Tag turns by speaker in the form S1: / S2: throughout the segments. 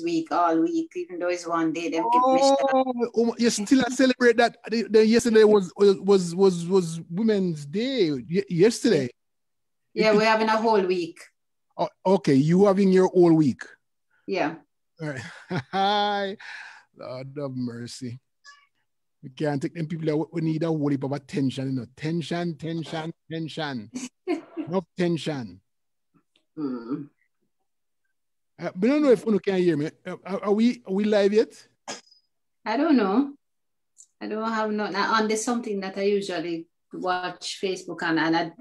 S1: Week all week, even though it's one day. Them give Michelle.
S2: You still celebrate that? Yesterday was Women's Day. Yesterday.
S1: Yeah, we're having a whole week.
S2: Oh, okay, you having your whole week.
S1: Yeah.
S2: All right. Lord have mercy. We can't take them people that we need a whole heap of attention, you know. Tension. Enough tension. But I don't know if you can hear me. Are we live yet?
S1: I don't know. I don't have on there's something that I usually watch Facebook and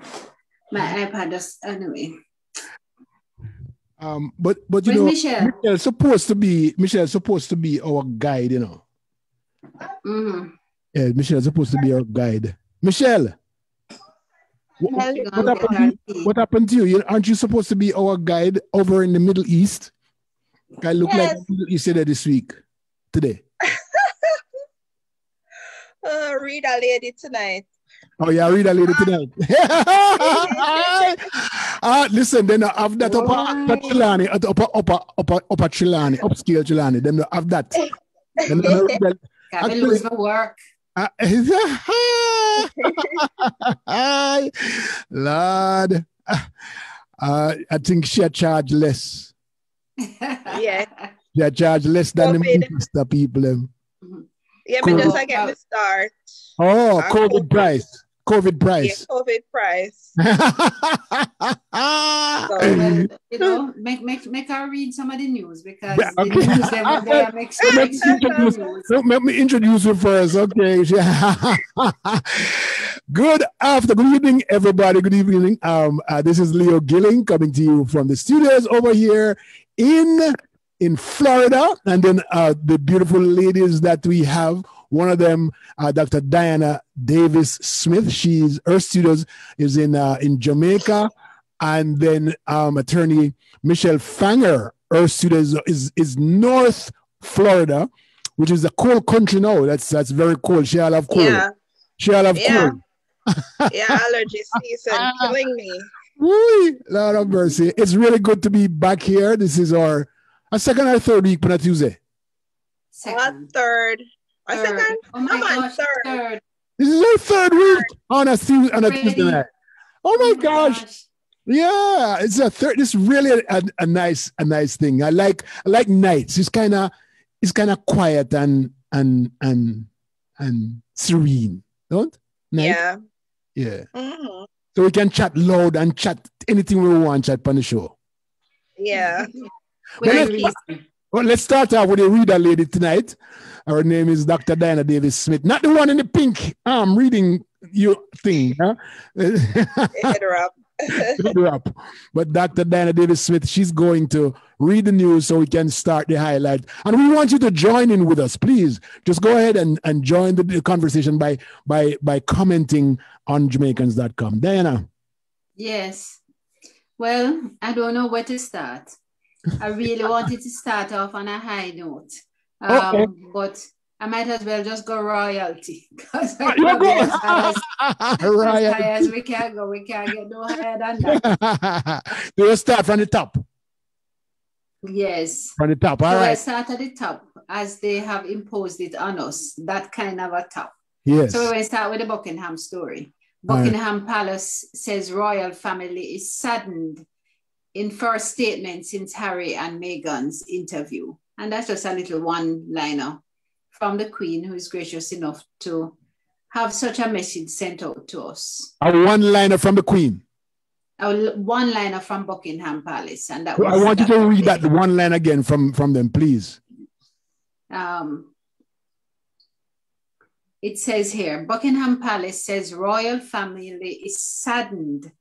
S1: my iPad just anyway.
S2: But you know, Michelle's supposed to be our guide, you know.
S1: Mm-hmm.
S2: Yeah, Michelle's supposed to be our guide. Michelle, what happened to you? Aren't you supposed to be our guide over in the Middle East? I look like the Middle East this week, today.
S3: Read a lady tonight.
S2: Oh yeah, read a lady tonight. Listen, then I have that upper Chilani, upper Chilani, upscale Chilani. Then I have that.
S1: Got to lose my work.
S2: Lord, I think she charge less.
S3: Yeah.
S2: She charge less than the people.
S3: Yeah, but just I get the start.
S2: Oh, COVID price. COVID price.
S3: Yeah, COVID price.
S1: So, well, you know, make her read some of the news because the news they
S2: let me introduce you first. Okay. Good evening, everybody. Good evening. This is Leo Gilling coming to you from the studios over here in Florida, and then the beautiful ladies that we have. One of them, Dr. Dianna Davis-Smith. Her studios is in Jamaica, and then attorney Michelle Fanger. Her studios is North Florida, which is a cold country now. That's very cold. She all have cold.
S3: Yeah.
S2: She all have cold.
S3: Yeah, allergy season killing me.
S2: Woo, Lord of mercy. It's really good to be back here. This is our second or third week, but not Tuesday.
S3: Third. Second?
S1: Oh my gosh, third.
S2: This is our third week on a Tuesday night. Oh my gosh. Yeah, it's a third. It's really a nice thing. I like nights. It's kind of quiet and serene, don't? Night? Yeah.
S3: Mm-hmm.
S2: So we can chat loud and chat anything we want chat on the show.
S3: Yeah.
S2: Well, let's start out with a reader lady tonight. Her name is Dr. Dianna Davis-Smith. Not the one in the pink reading your thing. Huh?
S3: Hit her up.
S2: Hit her up. But Dr. Dianna Davis-Smith, she's going to read the news so we can start the highlight. And we want you to join in with us. Please just go ahead and join the conversation by commenting on Jamaicans.com. Dianna.
S1: Yes. Well, I don't know where to start. I really wanted to start off on a high note. But I might as well just go royalty. Because as high as we can go, we can't get no higher than that.
S2: We'll start from the top.
S1: Yes.
S2: From the top, all right.
S1: We'll start at the top as they have imposed it on us, that kind of a top.
S2: Yes.
S1: So we'll start with the Buckingham story. Buckingham Palace says royal family is saddened in first statement since Harry and Meghan's interview. And that's just a little one-liner from the Queen, who is gracious enough to have such a message sent out to us.
S2: A one-liner from the Queen?
S1: A one-liner from Buckingham Palace. And that
S2: I want you to read that one line again from them, please.
S1: It says here, Buckingham Palace says royal family is saddened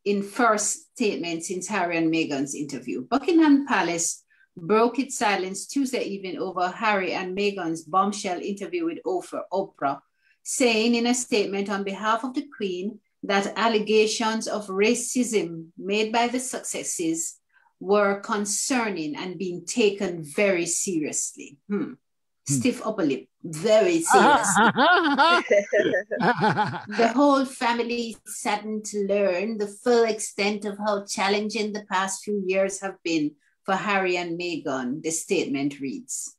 S1: in first statement since Harry and Meghan's interview. Buckingham Palace broke its silence Tuesday evening over Harry and Meghan's bombshell interview with Oprah, saying in a statement on behalf of the Queen that allegations of racism made by the successes were concerning and being taken very seriously. Stiff upper lip, very seriously. The whole family is saddened to learn the full extent of how challenging the past few years have been for Harry and Meghan, the statement reads.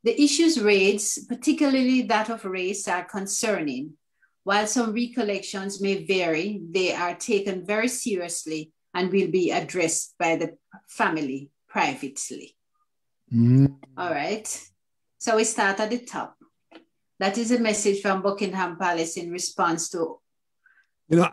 S1: The issues raised, particularly that of race, are concerning. While some recollections may vary, they are taken very seriously and will be addressed by the family privately. All right. So we start at the top. That is a message from Buckingham Palace in response to.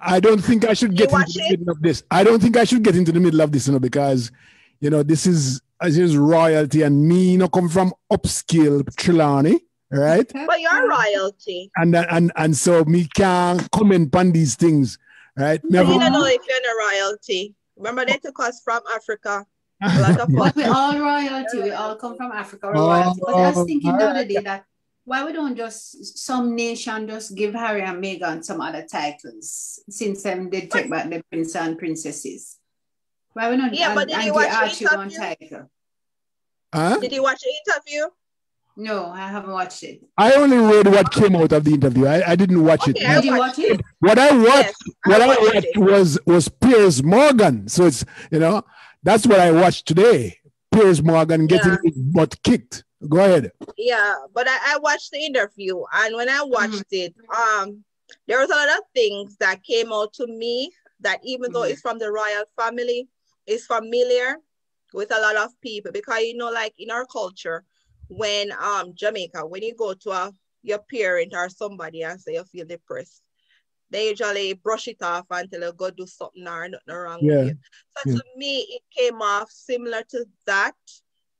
S2: I don't think I should get into the middle of this. I don't think I should get into the middle of this, because, this is royalty, and me, come from upscale Trelawney, right?
S3: But you're royalty.
S2: And so me can't comment on these things, right?
S3: You don't know if you're a royalty. Remember, they took us from Africa.
S1: But we're all royalty. We all come from Africa. Royalty. But I was thinking the other day that why we don't just, some nation just give Harry and Meghan some other titles, since they take back the prince and princesses. Why we not?
S3: Yeah, but did you watch the interview?
S1: Title?
S3: Huh? Did you watch the interview?
S1: No, I haven't watched it.
S2: I only read what came out of the interview. I didn't watch it.
S1: Did you watch it?
S2: What I watched, yes, was Piers Morgan. So it's, that's what I watched today. Piers Morgan getting his butt kicked. Go ahead.
S3: Yeah, but I watched the interview, and when I watched it, there was a lot of things that came out to me that even though it's from the royal family, it's familiar with a lot of people, because like in our culture, when Jamaica, when you go to your parent or somebody and say you feel depressed, they usually brush it off until you go do something or nothing wrong with you. So to me, it came off similar to that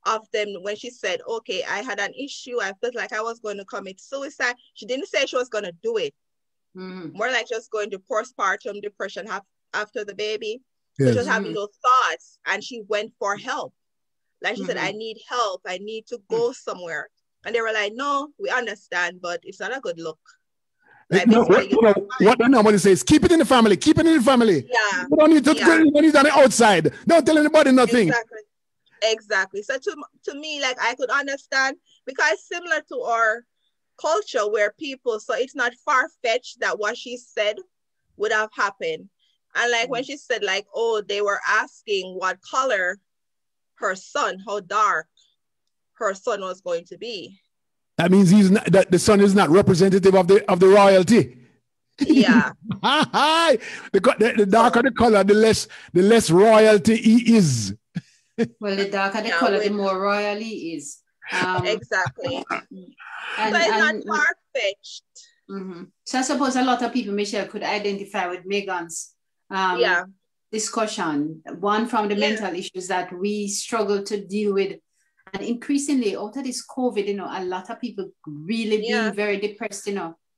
S3: of them when she said, okay, I had an issue. I felt like I was going to commit suicide. She didn't say she was going to do it. More like just going to postpartum depression after the baby. So she was having those thoughts, and she went for help. Like she said, I need help. I need to go somewhere. And they were like, no, we understand, but it's not a good look. Like,
S2: what they normally say is keep it in the family. Keep it in the family.
S3: Yeah.
S2: You don't need to go on the outside. Don't tell anybody nothing.
S3: Exactly. So to me, like, I could understand, because similar to our culture where people, so it's not far-fetched that what she said would have happened. And like when she said like, oh, they were asking what color her son, how dark her son was going to be.
S2: That means that the son is not representative of the royalty.
S3: Yeah.
S2: The darker the color, the less royalty he is.
S1: Well, the darker the color, the more royal he is.
S3: Exactly. So it's not far-fetched.
S1: So I suppose a lot of people, Michelle, could identify with Meghan's discussion. One from the mental issues that we struggle to deal with. And increasingly, out of this COVID, a lot of people really being very depressed,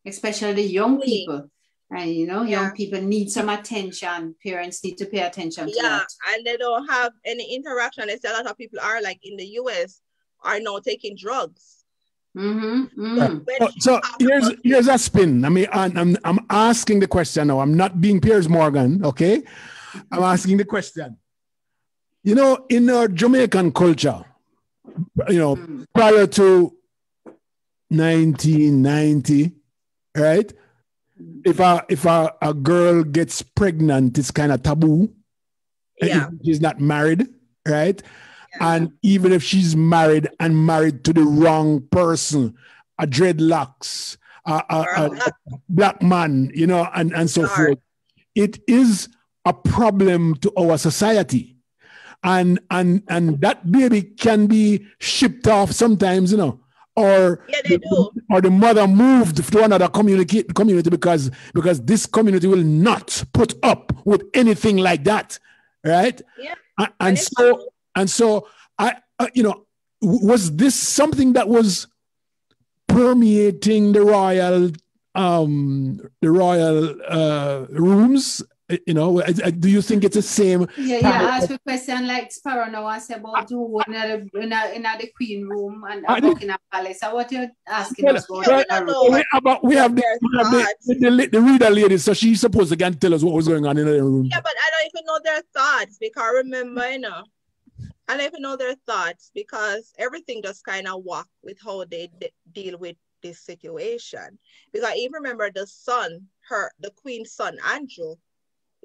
S1: especially the young people. And, young people need some attention. Parents need to pay attention to that.
S3: And they don't have any interaction. They say a lot of people are, like in the US, are now taking drugs.
S2: So here's a spin. I mean, I'm asking the question now. I'm not being Piers Morgan, okay? I'm asking the question. In our Jamaican culture, prior to 1990, right? If a girl gets pregnant, it's kind of taboo. If she's not married, right? And even if she's married and married to the wrong person, a dreadlocks, a black man, and so forth, it is a problem to our society. And that baby can be shipped off sometimes, or the mother moved to another community because this community will not put up with anything like that, right? Yeah. And so I was this something that was permeating the royal rooms? Do you think it's the same?
S1: Yeah. Ask a question like Sparrow now and say about who in the Queen Room and Buckingham Palace. So what you're asking us about?
S2: We have the reader lady, so she's supposed to tell us what was going on in the room.
S3: Yeah, but I don't even know their thoughts, because remember, I don't even know their thoughts, because everything just kind of walk with how they deal with this situation. Because I even remember the Queen's son, Andrew,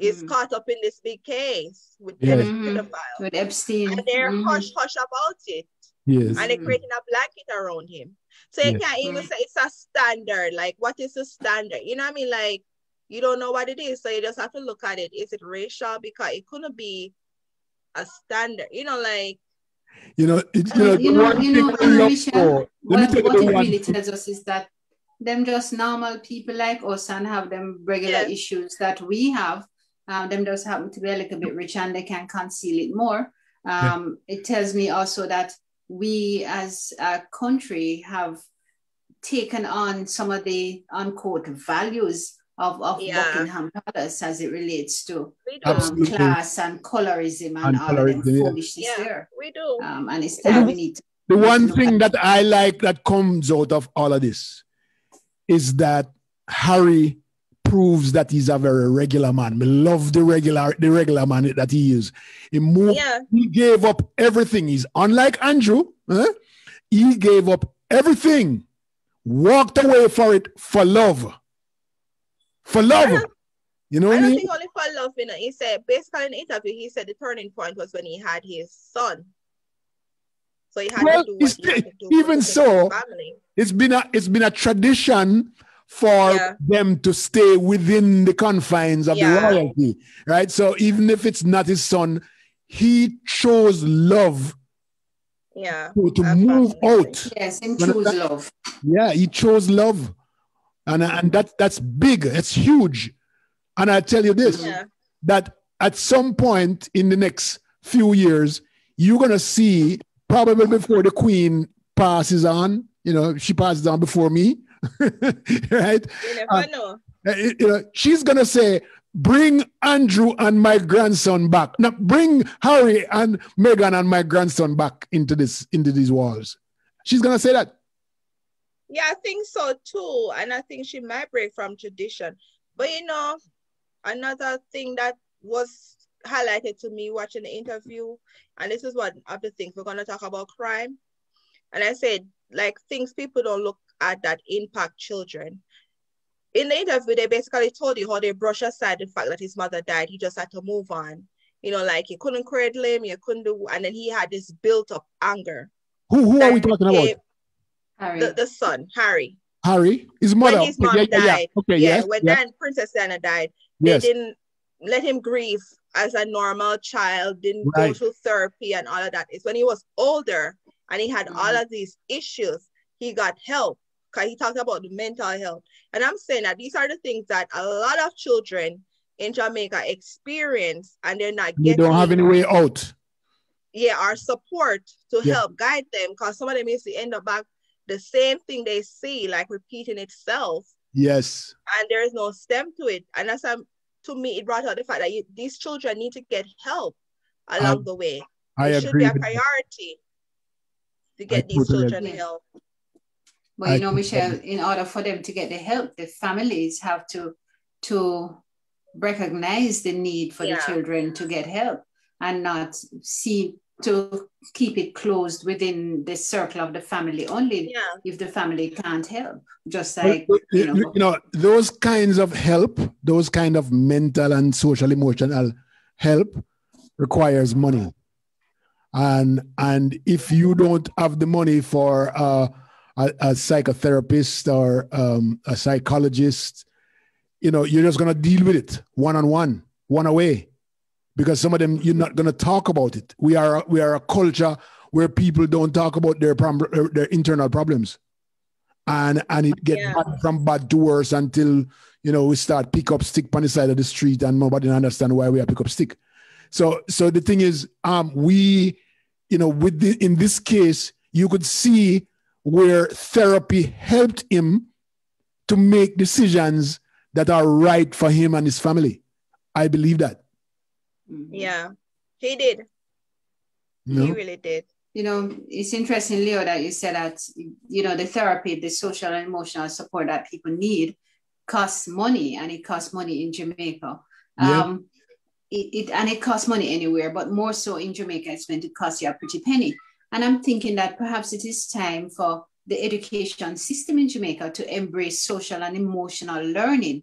S3: is caught up in this big case with pedophile.
S1: With Epstein.
S3: And they're hush about it.
S2: Yes.
S3: And they're creating a blanket around him. So you can't even say it's a standard. Like, what is the standard? You know what I mean? Like, you don't know what it is. So you just have to look at it. Is it racial? Because it couldn't be a standard. You know, like.
S1: Michelle, what it really tells us is that them just normal people like us and have them regular issues that we have. Them just happen to be a little bit rich and they can conceal it more. It tells me also that we as a country have taken on some of the unquote values of Buckingham Palace as it relates to class and colorism and all of them foolishness there.
S3: We do.
S1: And it's time we need to.
S2: The one thing that I like that comes out of all of this is that Harry proves that he's a very regular man. I love the regular man that he is. He gave up everything. He's unlike Andrew. He gave up everything, walked away for it, for love. For love. You know what I mean?
S3: I don't think only for love, you know. He said, basically in the interview, he said the turning point was when he had his son. So he had to do what he had to do.
S2: Even so, it's been a tradition for them to stay within the confines of the royalty, right? So even if it's not his son, he chose love to move out.
S1: Yes, and choose love.
S2: Yeah, he chose love. And that's big, it's huge. And I tell you this, that at some point in the next few years, you're going to see, probably before the Queen passes on, you know, she passes on before me, right?
S3: You never know.
S2: She's going to say, bring Andrew and my grandson back. Now, bring Harry and Meghan and my grandson back into these walls. She's going to say that.
S3: Yeah, I think so too. And I think she might break from tradition. But you know, another thing that was highlighted to me watching the interview, and this is one of the things we're going to talk about, crime. And I said, like, things people don't look at that impact children. In the interview, they basically told you how they brush aside the fact that his mother died. He just had to move on. You know, like, you couldn't cradle him, you couldn't do, and then he had this built-up anger.
S2: Who are we talking about?
S1: Harry.
S3: The son, Harry.
S2: Harry, his mother.
S3: When his mom died.
S2: Okay,
S3: when Princess Diana died, they didn't let him grieve as a normal child, didn't go through therapy and all of that. It's when he was older and he had all of these issues, he got help, because he talked about the mental health. And I'm saying that these are the things that a lot of children in Jamaica experience, and they're not getting.
S2: They don't have any way out.
S3: Yeah, or support to help guide them, because some of them is to end up back the same thing they see, like repeating itself.
S2: Yes.
S3: And there is no stem to it. And that's to me, it brought out the fact that these children need to get help along the way. It should be a priority to get these children help.
S1: But you know, Michelle, in order for them to get the help, the families have to recognize the need for the children to get help and not see to keep it closed within the circle of the family only if the family can't help. Just like,
S2: you know, those kinds of help, those kind of mental and social emotional help requires money. And if you don't have the money for a psychotherapist or a psychologist, you know, you're just going to deal with it one-on-one, one-away. Because some of them, you're not going to talk about it. We are a culture where people don't talk about their internal problems. And it gets from bad to worse until, you know, we start pick up stick on the side of the street and nobody understand why we are pick up stick. So the thing is, we, you know, in this case, you could see where therapy helped him to make decisions that are right for him and his family. I believe that.
S3: Yeah, he did. No? He really did.
S1: You know, it's interesting, Leo, that you said that, you know, the therapy, the social and emotional support that people need costs money, and it costs money in Jamaica. It costs money anywhere, but more so in Jamaica, it's going to cost you a pretty penny. And I'm thinking that perhaps it is time for the education system in Jamaica to embrace social and emotional learning,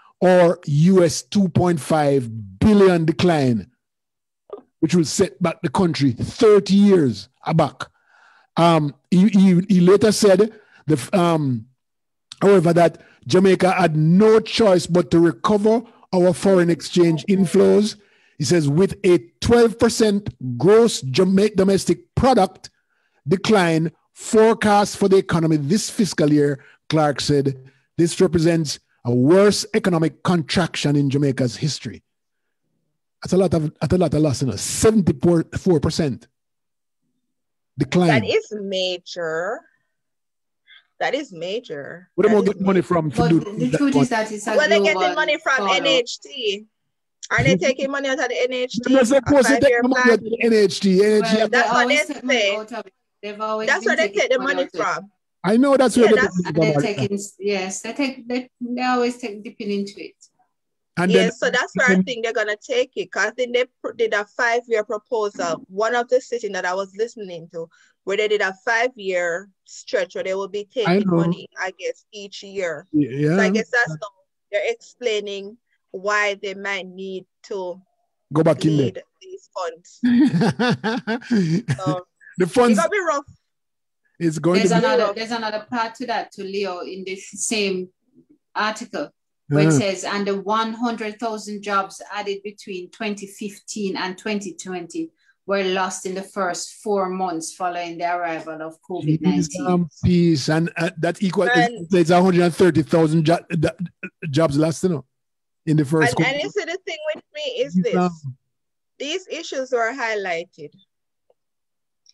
S2: or US 2.5 billion decline, which will set back the country 30 years back. He later said, however, that Jamaica had no choice but to recover our foreign exchange inflows. He says, with a 12% gross domestic product decline forecast for the economy this fiscal year, Clark said, this represents a worst economic contraction in Jamaica's history. That's a lot of loss, 74% decline.
S3: That is major. That is major.
S2: What about getting money from?
S1: The truth is that it's a
S3: well, they're getting money from NHT. Are they taking money out of the NHT?
S2: They're supposed to take money out of the NHT.
S3: Well, that's what they say. That's where they take the money from.
S2: I know that's where
S1: they're taking. Yes, they always take dipping into it.
S3: And yes, so that's where I think they're gonna take it. Cause I think they did a 5-year proposal. One of the sitting that I was listening to, where they did a 5-year stretch where they will be taking money, I guess, each year.
S2: Yeah.
S3: So I guess that's they're explaining why they might need to
S2: go back in there.
S3: These funds.
S2: The funds.
S3: It's gonna be rough.
S2: It's going to be.
S1: There's another part to that, to Leo, in this same article, where it says, and the 100,000 jobs added between 2015 and 2020 were lost in the first 4 months following the arrival of COVID-19.
S2: Peace, and that equals it's 130,000 jobs lost, in the first.
S3: And you see, the thing with me is this: these issues were highlighted.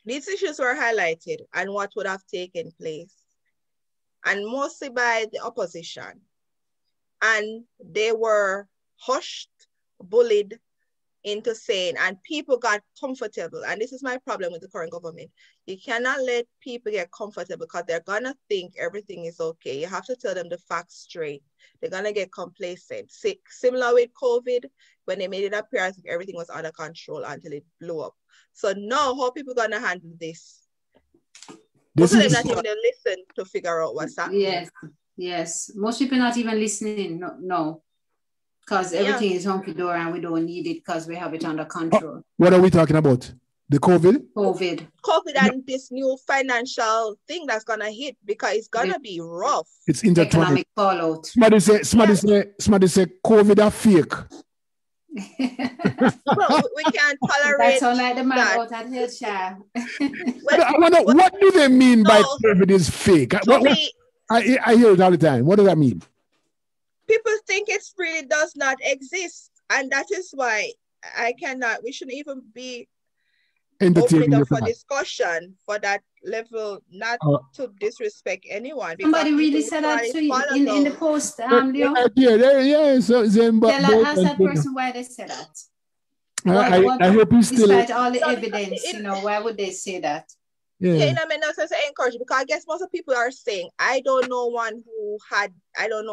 S3: These issues were highlighted, and what would have taken place, and mostly by the opposition. And they were hushed, bullied into saying, and people got comfortable. And this is my problem with the current government. You cannot let people get comfortable because they're gonna think everything is okay. You have to tell them the facts straight. They're gonna get complacent. Similar with COVID, when they made it appear as if everything was under control until it blew up. So now, how people gonna handle this? Most of them not even listen to figure out what's happening.
S1: Yes. Most people not even listening. No. Because everything is hunky-dory and we don't need it because we have it under control.
S2: What are we talking about? The COVID?
S3: COVID and this new financial thing that's gonna hit, because it's gonna be rough.
S2: It's intertwined.
S1: Economic fallout.
S2: Somebody say COVID are fake.
S3: Well, we can't tolerate.
S1: That's all like the man out at Hillshire.
S2: I wonder, what do they mean by COVID is fake? I hear it all the time. What does that mean?
S3: People think it really does not exist. And that is why we shouldn't even be opening up for discussion for that level, not to disrespect anyone.
S1: Somebody really said that to you in the post. Leo.
S2: So
S1: ask that person why they said that.
S2: I hope he's still.
S1: Despite all the evidence, why would they say that?
S3: Yeah, I mean, no sense of encouragement, because I guess most of people are saying, I don't know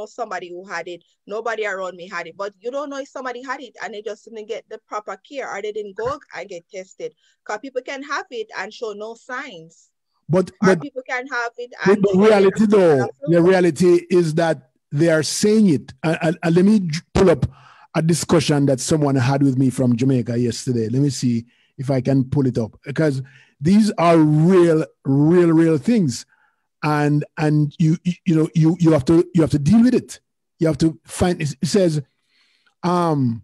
S3: somebody who had it. Nobody around me had it. But you don't know if somebody had it and they just didn't get the proper care, or they didn't go and get tested. Because people can have it and show no signs. But people can have it. And
S2: the reality is that they are saying it. Let me pull up a discussion that someone had with me from Jamaica yesterday. Let me see if I can pull it up, because these are real things, and you have to deal with it. You have to find. It says, too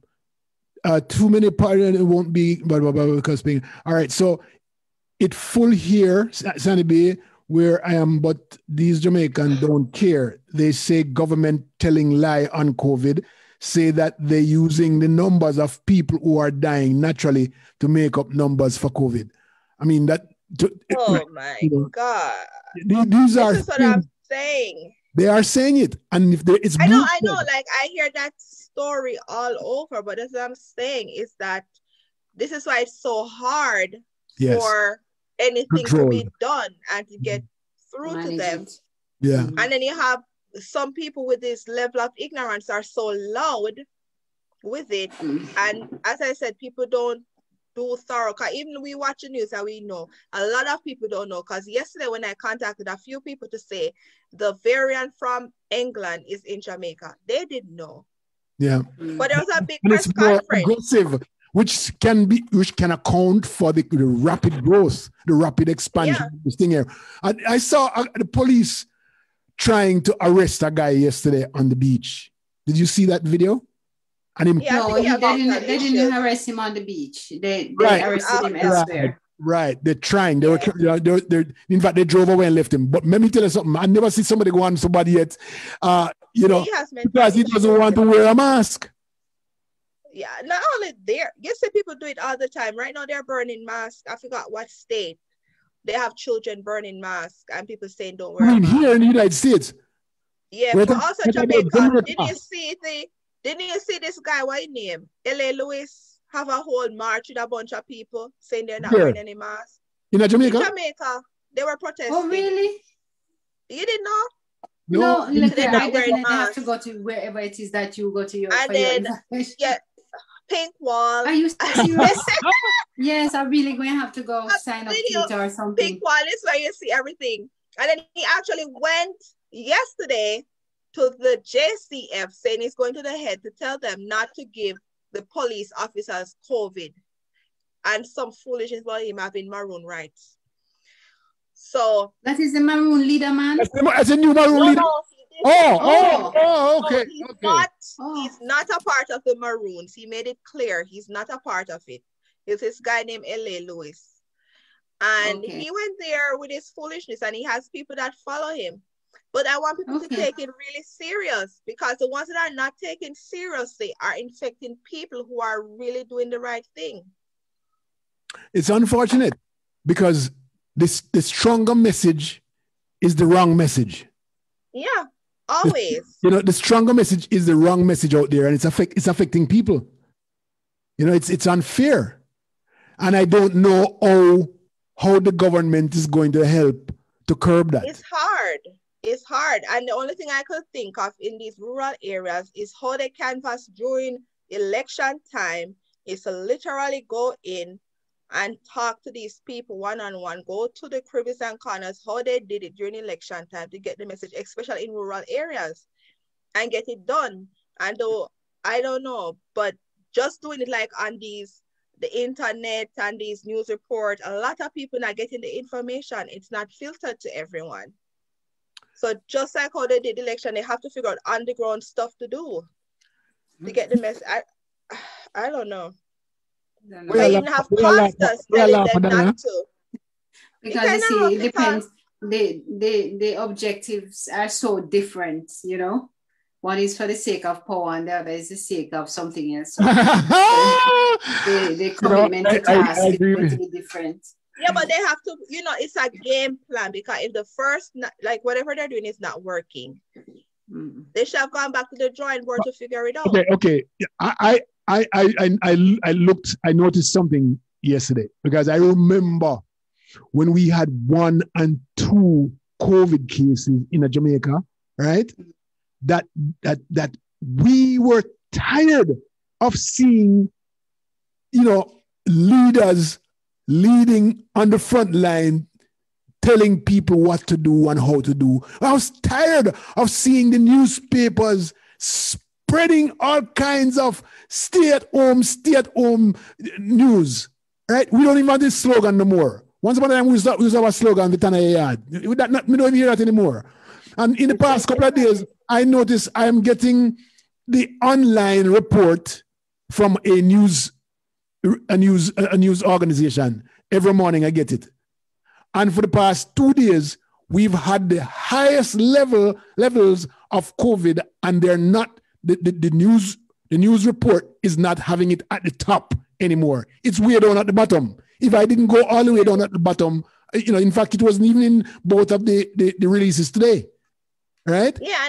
S2: many parties, it won't be because being all right. So it full here, Sandy Bay, where I am, but these Jamaicans don't care. They say government telling lie on COVID. Say that they're using the numbers of people who are dying naturally to make up numbers for COVID. I mean that.
S3: God!
S2: These are.
S3: This is what I'm saying.
S2: They are saying it, and if it's.
S3: I know. Like, I hear that story all over, but as I'm saying is that this is why it's so hard for anything to be done and to get through to them.
S2: Yeah.
S3: And then you have some people with this level of ignorance are so loud with it, and as I said, people don't do thorough. Cause even we watch the news and we know a lot of people don't know. Because yesterday when I contacted a few people to say the variant from England is in Jamaica, they didn't know.
S2: Yeah.
S3: But there was a big
S2: And
S3: press
S2: it's more
S3: conference.
S2: aggressive, which can account for the rapid growth, the rapid expansion of this thing here. I saw the police trying to arrest a guy yesterday on the beach. Did you see that video? And him,
S1: no, they didn't arrest him on the beach. They arrested him elsewhere.
S2: Right. They're trying. They're in fact, they drove away and left him. But let me tell you something. I never see somebody go on somebody yet, because he doesn't want to wear a mask.
S3: Yeah, not only there. You see people do it all the time. Right now, they're burning masks. I forgot what state. They have children burning masks and people saying don't wear a mask.
S2: Here in the United States.
S3: Yeah, but also Jamaica. Didn't you see this guy, what his name? L.A. Lewis have a whole march with a bunch of people saying they're not wearing any masks.
S2: In Jamaica?
S3: In Jamaica, they were protesting.
S1: Oh, really?
S3: You didn't know?
S1: No, they have to go to wherever it is that you go to your.
S3: And then, pink wall.
S1: Are you serious? Yes, I'm really going to have to go sign up Twitter or something.
S3: Pink wall is where you see everything. And then he actually went yesterday to the JCF saying he's going to the head to tell them not to give the police officers COVID and some foolishness about him having maroon rights. So
S1: that is the maroon leader, man.
S2: That's a new maroon leader. Okay.
S3: He's not a part of the Maroons. He made it clear he's not a part of it. It's this guy named L.A. Lewis. And he went there with his foolishness and he has people that follow him. But I want people to take it really serious, because the ones that are not taken seriously are infecting people who are really doing the right thing.
S2: It's unfortunate because the stronger message is the wrong message.
S3: Yeah, always.
S2: The stronger message is the wrong message out there, and it's affecting people. It's unfair. And I don't know how the government is going to help to curb that.
S3: It's hard. And the only thing I could think of in these rural areas is how they canvass during election time is to literally go in and talk to these people one-on-one, go to the crevices and corners, how they did it during election time to get the message, especially in rural areas, and get it done. And though, I don't know, but just doing it like on the internet and these news reports, a lot of people not getting the information. It's not filtered to everyone. So just like how they did the election, they have to figure out underground stuff to do to get the message. I don't know. They even have pastors telling them not to.
S1: Because you see, it depends. The objectives are so different, One is for the sake of power and the other is the sake of something else. So the commitment to task is going to be different.
S3: Yeah, but they have to, it's a game plan, because if the first, like whatever they're doing is not working, they should have gone back to the drawing board to figure it out.
S2: Okay. I noticed something yesterday, because I remember when we had 1 and 2 COVID cases in Jamaica, right? That we were tired of seeing, leaders leading on the front line, telling people what to do and how to do. I was tired of seeing the newspapers spreading all kinds of stay at home news, right? We don't even have this slogan no more. Once upon a time, we used to have a slogan, the Tana Yard. We don't even hear that anymore. And in the past couple of days, I noticed I am getting the online report from a news organization. Every morning I get it. And for the past 2 days, we've had the highest levels of COVID, and they're not, the news report is not having it at the top anymore. It's way down at the bottom. If I didn't go all the way down at the bottom, in fact, it wasn't even in both of the releases today. Right?
S3: Yeah,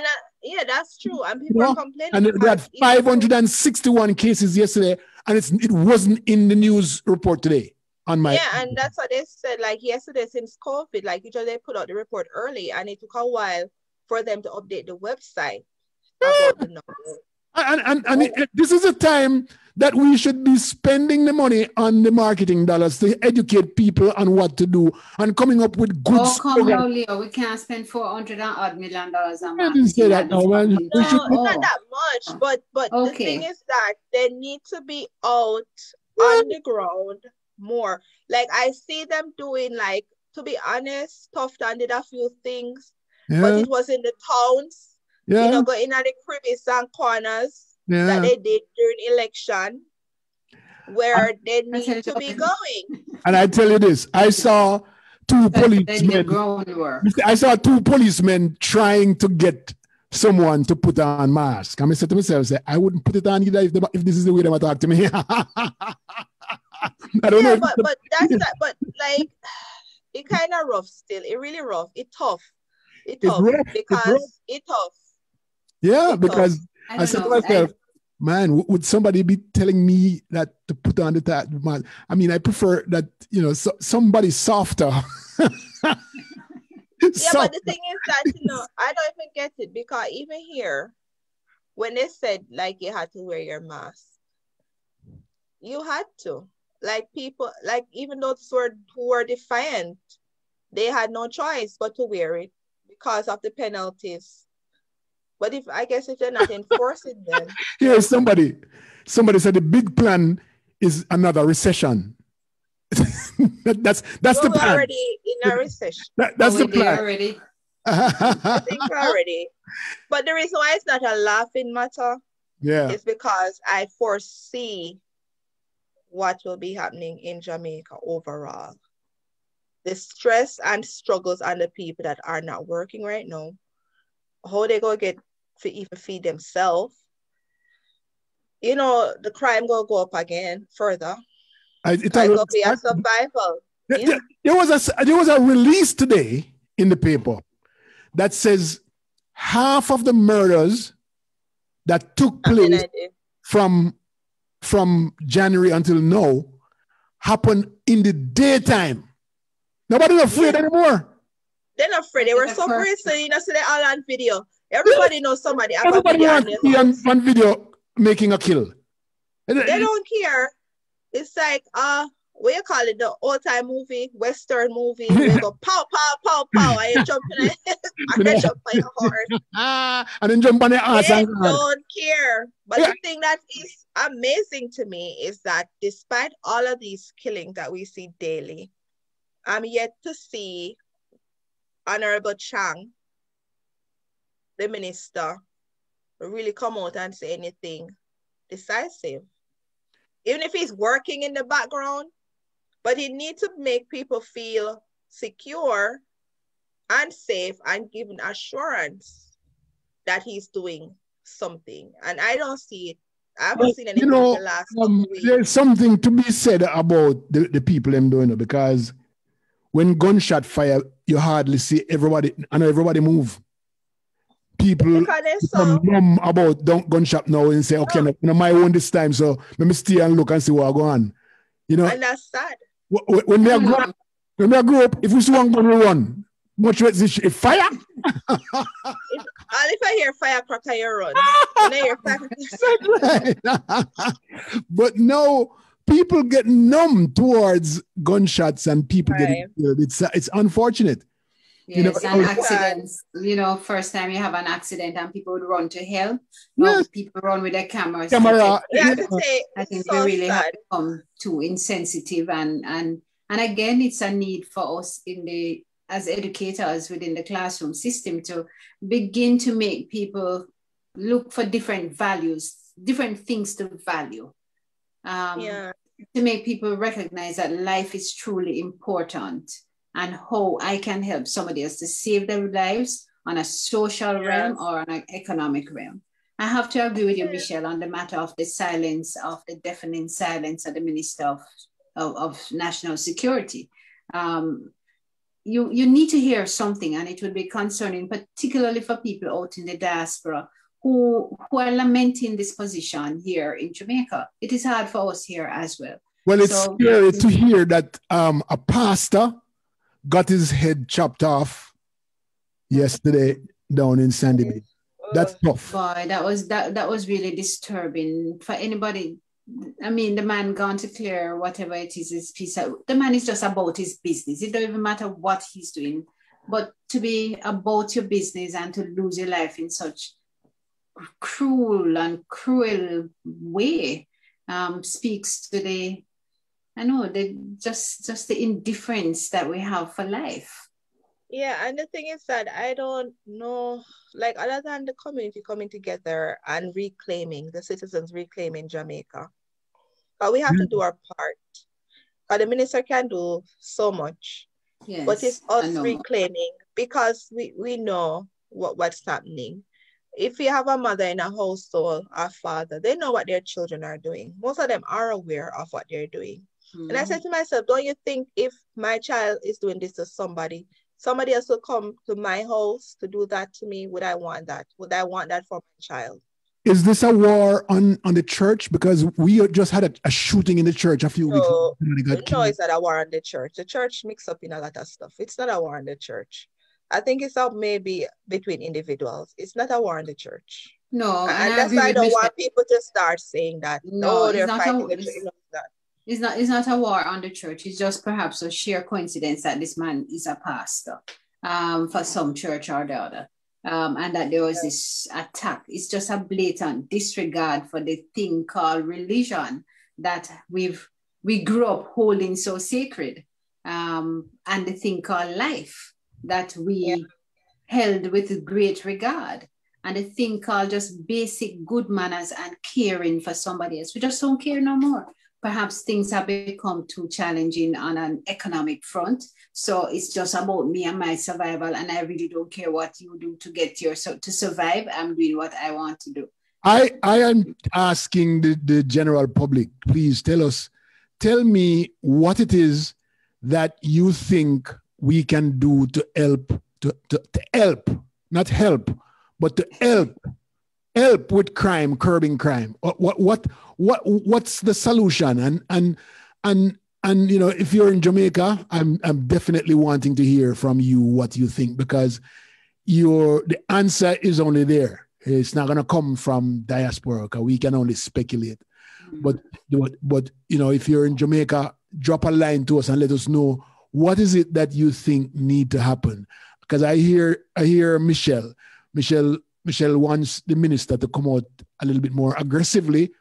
S3: that's true. And people are complaining.
S2: And we had 561 cases yesterday, and it wasn't in the news report today. And
S3: that's what they said. Like yesterday, since COVID, like usually they put out the report early, and it took a while for them to update the website about the numbers.
S2: This is a time that we should be spending the money on the marketing dollars to educate people on what to do and coming up with good
S1: come now, Leo. We can't spend $400 million on
S2: I didn't say that now, man.
S3: No, it's not that much. But the thing is that they need to be out on the ground more. Like I see them doing, like, to be honest, Tufton did a few things, but it was in the towns, going at the crevices and corners that they did during election, where they need to be going. And
S2: I tell you this, I saw two policemen trying to get someone to put on mask. I said to myself, I wouldn't put it on either if this is the way they talk to me. I don't know.
S3: But that's that. But like, it kind of rough still. It really rough. It's tough. It's tough.
S2: Yeah, because I said to myself, man, would somebody be telling me that to put on the mask? I mean, I prefer that, somebody softer.
S3: But the thing is that, I don't even get it, because even here, when they said, like, you had to wear your mask, you had to. Like, people, like, even those who were defiant, they had no choice but to wear it because of the penalties. But if they're not enforcing them.
S2: Yeah, somebody said the big plan is another recession. that's the plan.
S3: We're already in a recession.
S2: That's the plan.
S3: Already. I think we're already. But the reason why it's not a laughing matter is because I foresee what will be happening in Jamaica overall. The stress and struggles on the people that are not working right now, how they go get to even feed themselves. The crime will go up again further. It will be a survival.
S2: There was a release today in the paper that says half of the murders that took place from January until now happened in the daytime. Nobody's afraid anymore.
S3: They're not afraid. They were so afraid. So so they're all on video. Everybody knows somebody.
S2: Everybody wants on video making a kill.
S3: They don't care. It's like what you call it, the old-time movie, Western movie. They go pow, pow, pow, pow, and you jump in and then jump on your horse.
S2: And then jump on the ass.
S3: They don't care. But the thing that is amazing to me is that despite all of these killings that we see daily, I'm yet to see Honorable Chang, the minister, really come out and say anything decisive. Even if he's working in the background, but he needs to make people feel secure and safe and give an assurance that he's doing something. And I don't see it. I haven't seen anything in the last couple weeks.
S2: There's something to be said about the people them doing it, because when gunshot fire, you hardly see everybody move. People become numb about gunshot now and say, okay, no, my own this time, so let me stay and look and see what go on.
S3: And that's sad.
S2: When they grow up, if we see one gun, we run. Much less if fire.
S3: If I hear firecracker, you run. When I hear firecracker.
S2: But no, people get numb towards gunshots and people getting killed. It's unfortunate.
S1: Yes, and accidents. First time you have an accident and people would run to help. Yes. People run with their cameras.
S2: I
S1: think we really have become too insensitive, and again, it's a need for us as educators within the classroom system to begin to make people look for different values, different things to value. To make people recognize that life is truly important, and how I can help somebody else to save their lives on a social realm or on an economic realm. I have to agree with you, Michelle, on the matter of the silence, of the deafening silence of the Minister of National Security. You need to hear something, and it would be concerning, particularly for people out in the diaspora who are lamenting this position here in Jamaica. It is hard for us here as well.
S2: Well, it's scary to hear that a pastor got his head chopped off yesterday down in Sandy Bay. That's tough.
S1: Boy, that was really disturbing for anybody. I mean, the man gone to clear whatever it is his piece of, the man is just about his business. It don't even matter what he's doing. But to be about your business and to lose your life in such cruel and cruel way speaks to the, I know, just the indifference that we have for life.
S3: Yeah, and the thing is that I don't know, like other than the community coming together and reclaiming, the citizens reclaiming Jamaica, but we have to do our part. But the minister can do so much. Yes, but it's us reclaiming, because we know what's happening. If you have a mother in a household, a father, they know what their children are doing. Most of them are aware of what they're doing. And I said to myself, don't you think if my child is doing this to somebody else will come to my house to do that to me? Would I want that? Would I want that for my child?
S2: Is this a war on the church? Because we just had a shooting in the church a few weeks ago.
S3: No, it's not a war on the church. The church mix up in a lot of stuff. It's not a war on the church. I think it's up maybe between individuals. It's not a war on the church.
S1: No,
S3: and that's why I don't want people to start saying that.
S1: No,
S3: they're fighting the church.
S1: It's not a war on the church. It's just perhaps a sheer coincidence that this man is a pastor for some church or the other. And that there was this attack. It's just a blatant disregard for the thing called religion that we grew up holding so sacred, and the thing called life that we held with great regard, and the thing called just basic good manners and caring for somebody else. We just don't care no more. Perhaps things have become too challenging on an economic front. So it's just about me and my survival. And I really don't care what you do to get to survive. I'm doing what I want to do.
S2: I am asking the general public, please tell me what it is that you think we can do to help, not help, but to help with crime, curbing crime. What's the solution? And you know, if you're in Jamaica, I'm definitely wanting to hear from you what you think, because the answer is only there. It's not gonna come from diaspora, because we can only speculate. But you know, if you're in Jamaica, drop a line to us and let us know what is it that you think need to happen. Because I hear Michelle wants the minister to come out a little bit more aggressively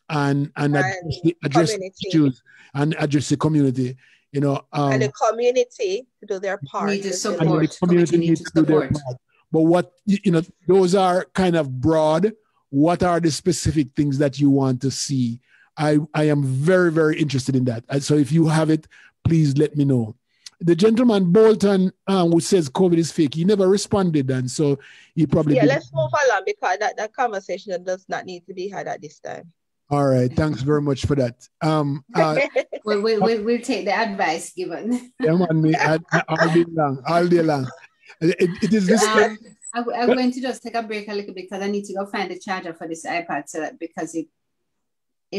S2: and address issues and address the community, you know.
S3: And the community to do their part.
S1: Need to support.
S2: The community needs to do their part. But what, you know, those are kind of broad. What are the specific things that you want to see? I am very, very interested in that. And so if you have it, please let me know. The gentleman Bolton, who says COVID is fake, he never responded, and so he probably...
S3: Yeah, let's move along, because that conversation does not need to be had at this time.
S2: All right, thanks very much for that.
S1: We'll take the advice given.
S2: Yeah, man, all day long. It is this...
S1: I'm going to just take a break a little bit, because I need to go find the charger for this iPad, because it's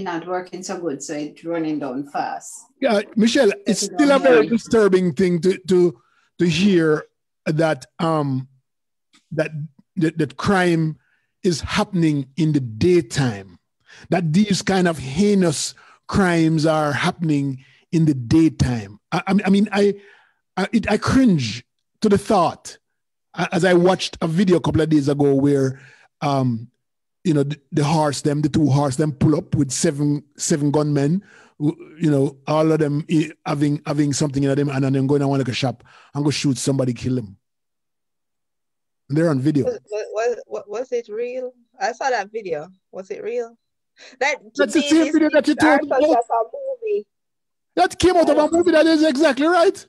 S1: not working so good, so it's running down fast.
S2: Yeah, Michelle, it's still a very disturbing thing to hear that that crime is happening in the daytime. That these kind of heinous crimes are happening in the daytime. I mean, I cringe to the thought, as I watched a video a couple of days ago where you know, the two horse them pull up with seven gunmen, you know, all of them having something in them, and then going to one like a shop and go shoot somebody, kill them. And they're on video.
S3: Was it real? I saw that video. Was it real? That's
S2: the same video that you told me.
S3: Movie.
S2: That came out of a movie. That is exactly right.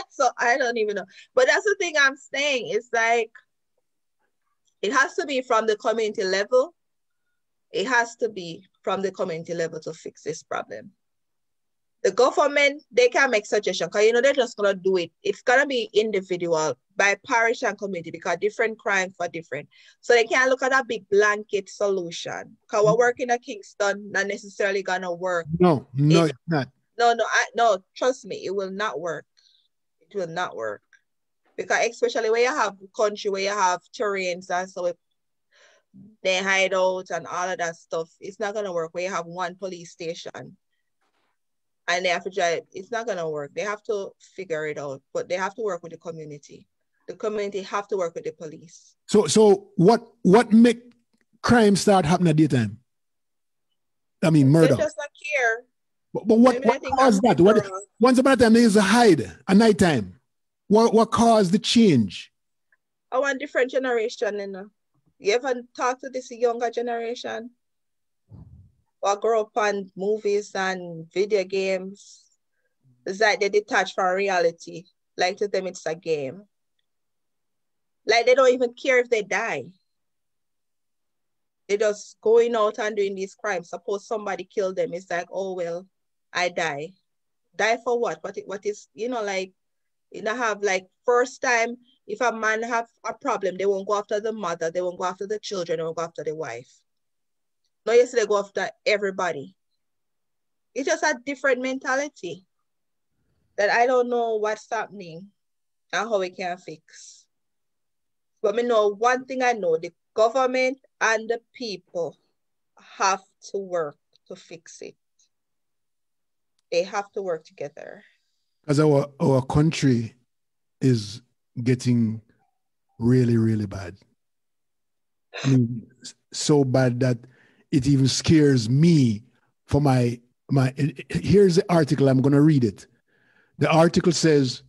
S3: So I don't even know. But that's the thing I'm saying. It's like, it has to be from the community level. It has to be from the community level to fix this problem. The government, they can make suggestions, because, you know, they're just going to do it. It's going to be individual by parish and community, because different crimes are different. So they can't look at a big blanket solution, because we're working at Kingston, not necessarily going to work.
S2: No, it's not.
S3: No, trust me, it will not work. It will not work. Because especially where you have country, where you have terrains and so they hide out and all of that stuff, it's not going to work where you have one police station and they have to drive. It's not going to work. They have to figure it out, but they have to work with the community. The community have to work with the police.
S2: So what make crime start happening at daytime? I mean, murder.
S3: They just not care.
S2: But what caused that? Once upon a time, there is a hide at nighttime. What caused the change?
S3: I want different generation, you know. You ever talk to this younger generation? Or grow up on movies and video games? It's like they detach from reality. Like to them, it's a game. Like they don't even care if they die. They're just going out and doing these crimes. Suppose somebody killed them. It's like, oh, well, I die. Die for what? What is, you know, like, you know, have like first time, if a man have a problem, they won't go after the mother, they won't go after the children, they won't go after the wife. No, yes, they go after everybody. It's just a different mentality that I don't know what's happening and how we can fix. But me know one thing I know, the government and the people have to work to fix it. They have to work together.
S2: Because our country is getting really, really bad. I mean, so bad that it even scares me for my here's the article, I'm going to read it. The article says,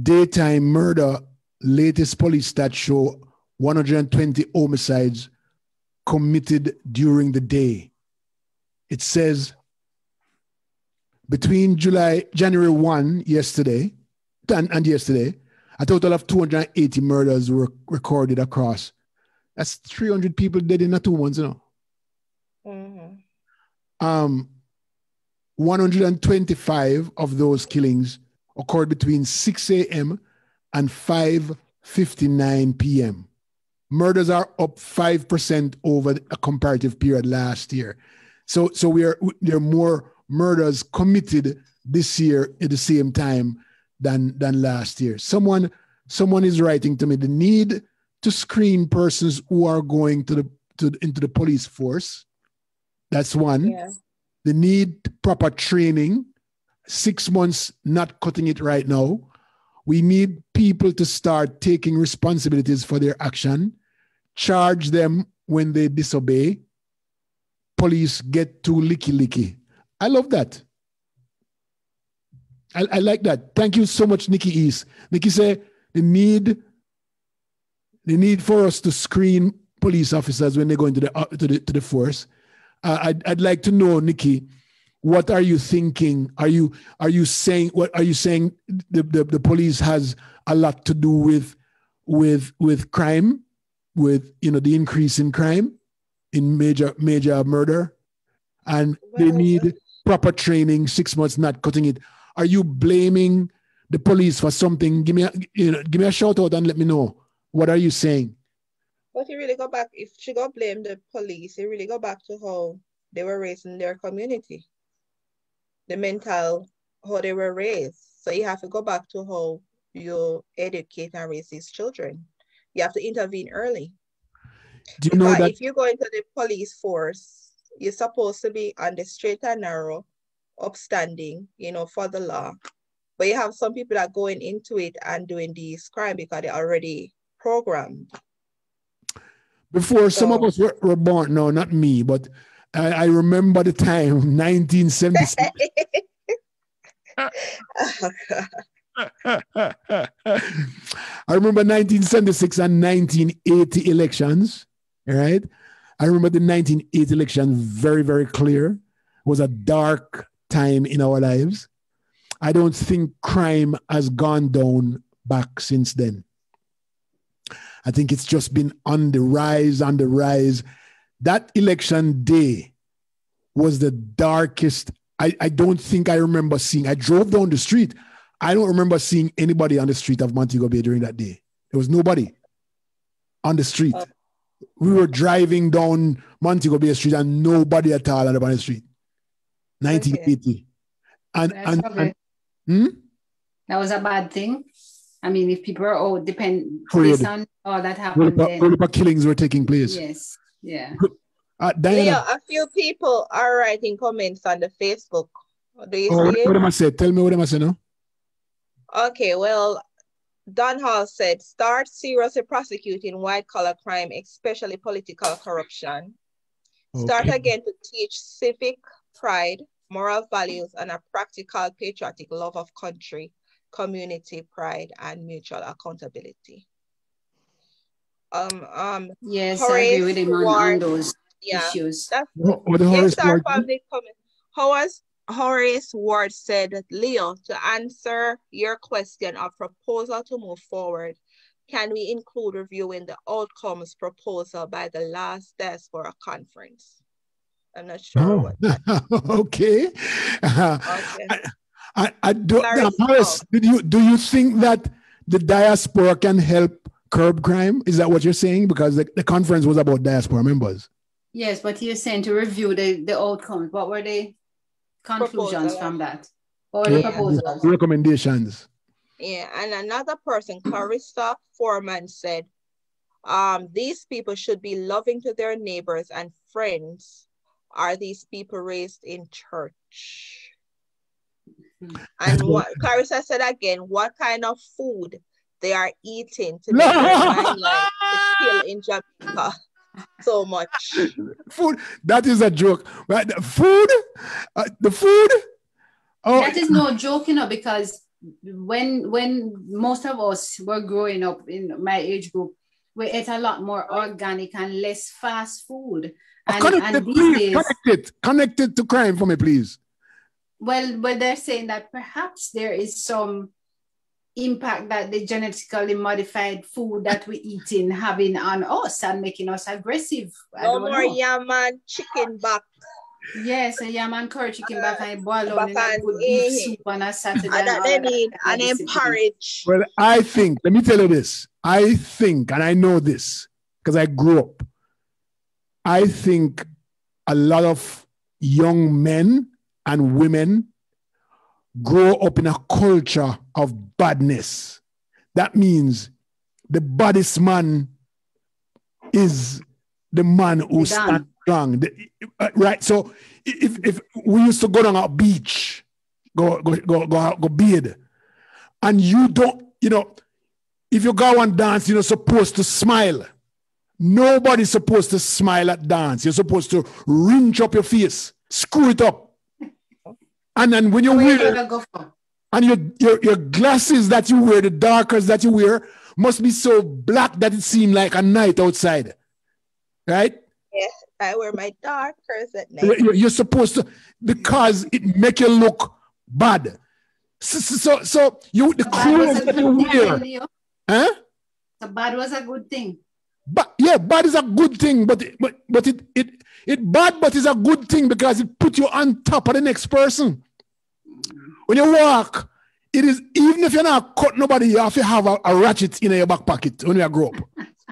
S2: daytime murder, latest police stats show 120 homicides committed during the day. It says, between January 1, yesterday, and yesterday, a total of 280 murders were recorded across. That's 300 people dead in 2 months, you know. Mm-hmm. 125 of those killings occurred between 6 a.m. and 5:59 p.m. Murders are up 5% over a comparative period last year. So there are more murders committed this year at the same time than last year. Someone is writing to me the need to screen persons who are going into the police force. That's one. Yeah. The need proper training. 6 months not cutting it right now. We need people to start taking responsibilities for their action. Charge them when they disobey. Police get too licky. I love that. I like that. Thank you so much, Nikki East. Nikki said the need for us to screen police officers when they go into the force. I'd like to know, Nikki, what are you thinking? Are you saying the police has a lot to do with crime, with the increase in crime, in major murder, and they need proper training? 6 months not cutting it. Are you blaming the police for something? Give me a shout out and let me know. What are you saying?
S3: But you really go back, if she go blame the police, you really go back to how they were raised in their community. How they were raised. So you have to go back to how you educate and raise these children. You have to intervene early.
S2: Do you know that
S3: if you go into the police force, you're supposed to be on the straight and narrow, upstanding, for the law. But you have some people that are going into it and doing these crimes because they're already programmed.
S2: Before some of us were born, no, not me, but I remember the time, 1976. I remember 1976 and 1980 elections, right? I remember the 1980 election very, very clear. It was a dark time in our lives. I don't think crime has gone down back since then. I think it's just been on the rise. That election day was the darkest. I don't think I remember seeing. I drove down the street. I don't remember seeing anybody on the street of Montego Bay during that day. There was nobody on the street. We were driving down Montego Bay Street and nobody at all on the street. 1980.
S1: That was a bad thing. I mean, if people are all
S2: Afraid.
S1: based on all that happened, then
S2: killings were taking place.
S1: yes, yeah.
S2: Dianna,
S3: Leo, a few people are writing comments on the Facebook. Do you see it?
S2: What am I saying? Tell me what am I saying now?
S3: Okay, well, Don Hall said, start seriously prosecuting white-collar crime, especially political corruption. Start again to teach civic pride, moral values, and a practical patriotic love of country, community pride, and mutual accountability.
S1: Yes,
S3: Horace
S1: I agree with him on those issues.
S3: Horace Ward said, Leo, to answer your question of proposal to move forward, can we include reviewing the outcomes proposal by the last diaspora conference? I'm not sure what that is.
S2: Okay. I don't, Horace, do you think that the diaspora can help curb crime? Is that what you're saying? Because the conference was about diaspora members.
S1: Yes, but you're saying to review the outcomes. What were the conclusions from that? Or the proposals?
S2: Recommendations.
S3: Yeah, and another person, Clarissa Foreman, said, these people should be loving to their neighbors and friends. Are these people raised in church? And Clarissa said again, what kind of food they are eating to make their mind like to kill in Jamaica so much.
S2: Food, that is a joke. Right? The food. Oh,
S1: that is no joke, because when most of us were growing up in my age group, we ate a lot more organic and less fast food. And these days,
S2: connected to crime for me, please.
S1: Well, they're saying that perhaps there is some impact that the genetically modified food that we eating having on us and making us aggressive.
S3: No more yam and chicken back.
S1: Yes, a yam and curry chicken back and boil on in a good beef soup on a Saturday.
S3: And that they need and then porridge.
S2: Well, I think, let me tell you this. I think, and I know this because I grew up, I think a lot of young men and women grow up in a culture of badness. That means the baddest man is the man who stands strong. Right? So if we used to go down a beach, go bathe, and you don't, if you go and dance, you're not supposed to smile. Nobody's supposed to smile at dance. You're supposed to wrench up your face, screw it up. And then when you wear, and your glasses that you wear, the darkers that you wear, must be so black that it seems like a night outside. Right?
S3: Yes, I wear my darkers at night.
S2: You're supposed to, because it make you look bad. So the clothes that you wear. Huh?
S1: So bad was a good thing.
S2: But yeah, bad is a good thing, but it bad, but it's a good thing because it puts you on top of the next person. When you walk, it is, even if you're not cut nobody, you have to have a ratchet in your back pocket when you grow up.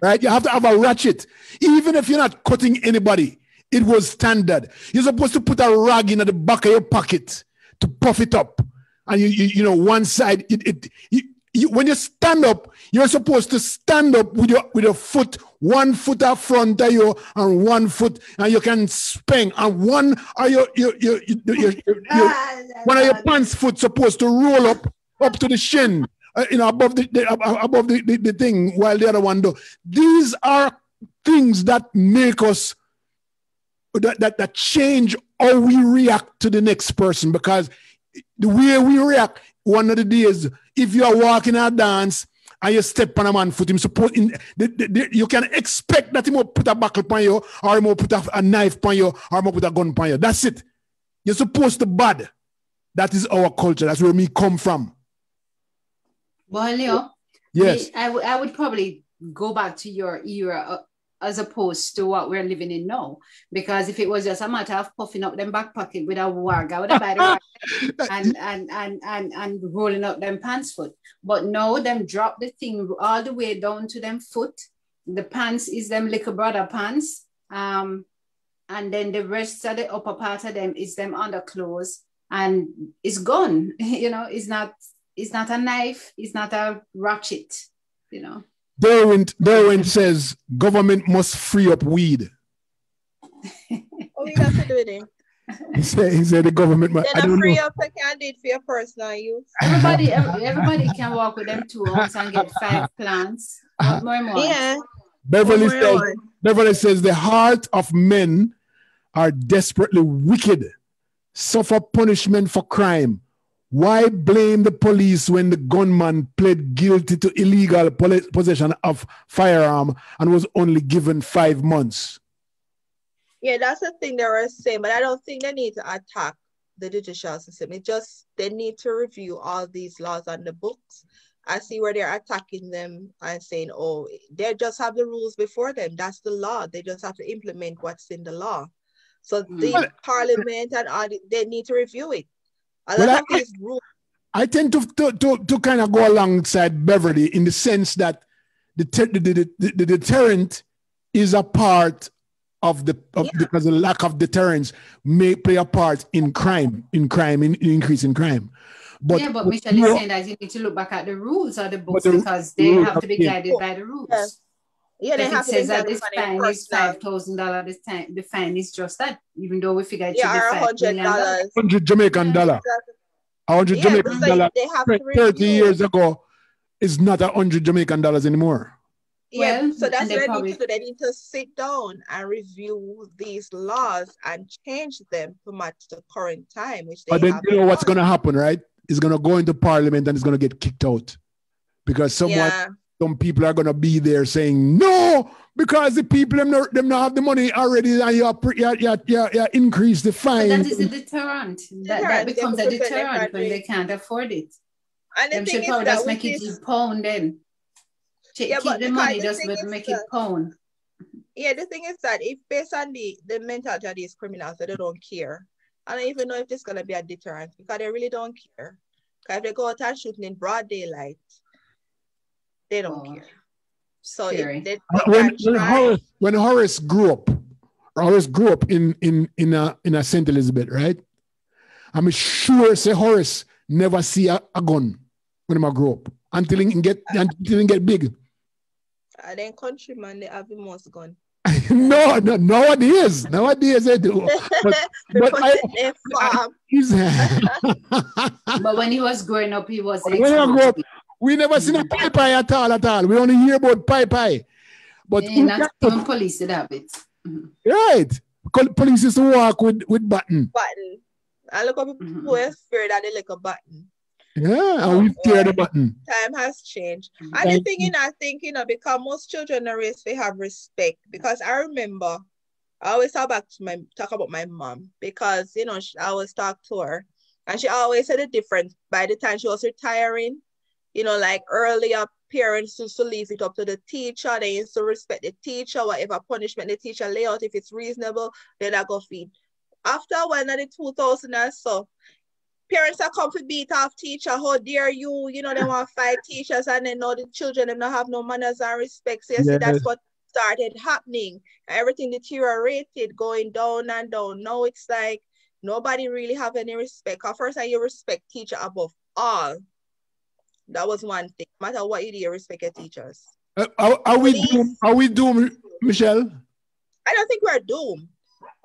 S2: Right? You have to have a ratchet. Even if you're not cutting anybody, it was standard. You're supposed to put a rag in at the back of your pocket to puff it up. And you know, one side, when you stand up, you're supposed to stand up with your foot, 1 foot up front of you and 1 foot, and you can spang. And one of your pants foot supposed to roll up to the shin, above the thing, while the other one do. These are things that make us that change how we react to the next person, because the way we react one of the days, if you are walking a dance and you step on a man's foot, you can expect that he will put a buckle on you, or he will put a knife on you, or he will put a gun on you. That's it. You're supposed to bad. That is our culture. That's where we come from.
S1: Well, Leo,
S2: yes,
S1: I would probably go back to your era as opposed to what we're living in now. Because if it was just a matter of puffing up them back pocket with a wag, I would have buy the wag and rolling up them pants foot. But no, them drop the thing all the way down to them foot. The pants is them little brother pants. And then the rest of the upper part of them is them underclothes. And it's gone. It's not it's not a knife, it's not a ratchet, you know.
S2: Derwent says government must free up weed.
S3: What we got to do with it?
S2: He said the government must.
S3: Then free up the candidate for your personal use.
S1: Everybody can walk with them 2 ounces and get 5 plants. What more?
S3: Yeah.
S2: Beverly says the heart of men are desperately wicked, suffer punishment for crime. Why blame the police when the gunman pled guilty to illegal possession of firearm and was only given 5 months?
S3: Yeah, that's the thing they were saying, but I don't think they need to attack the judicial system. It just, they need to review all these laws on the books. I see where they're attacking them and saying, oh, they just have the rules before them. That's the law. They just have to implement what's in the law. So the parliament and all, they need to review it. A lot of these rules. I
S2: tend to kind of go alongside Beverly in the sense that the deterrent is a part of because the lack of deterrence may play a part in increase in crime. But
S1: Michelle is saying that you need to look back at the rules of the books because they have to be guided by the rules.
S3: Yeah, they have to
S1: says that this fine is $5,000. The fine is just that, even though we figure it should be $5 million.
S2: $100 Jamaican dollar. $100 Jamaican dollar. 30 years ago is not $100 Jamaican dollars anymore.
S3: Yeah, so that's what they need to do. They need to sit down and review these laws and change them to match the current time, which they
S2: then you know what's going to happen, right? It's going to go into parliament and it's going to get kicked out because some people are going to be there saying no because the people them not have the money already and you increase the fine.
S1: But that is a deterrent. That becomes a deterrent when they can't afford it.
S3: And the thing
S1: should probably just make it pound then. Keep the money, just make it pound.
S3: Yeah, the thing is that if based on the mentality of these criminals, that they don't care. I don't even know if this is going to be a deterrent because they really don't care. Because if they go out and shooting in broad daylight, they don't care. So
S2: when Horace grew up in St. Elizabeth, right? I'm sure say Horace never see a gun when I grew up until he get big.
S3: Then countryman, they have the most gun.
S2: No, nowadays they do. But
S1: when he was growing up, he was.
S2: When I grew up, we never seen a pie at all. We only hear about pie. But
S1: not even police did have it.
S2: Right. Police used to walk with button.
S3: I look at people who are scared that they like a button.
S2: Yeah, and we tear the button.
S3: Time has changed. And the thing I think, because most children are raised, they have respect. Because I remember, I always talk about my mom because, I always talk to her. And she always said the difference by the time she was retiring. Like earlier, parents used to leave it up to the teacher. They used to respect the teacher, whatever punishment the teacher lay out, if it's reasonable, then I go feed. After a while, in the 2000 or so, parents are come to beat off teacher. How dare you? They want to fight teachers, and then now the children them not have no manners and respect. So you see, that's what started happening. Everything deteriorated, going down and down. Now it's like nobody really have any respect. At first, you respect teacher above all. That was one thing. No matter what you do, you respect your teachers.
S2: Are we doomed, Michelle?
S3: I don't think we're doomed.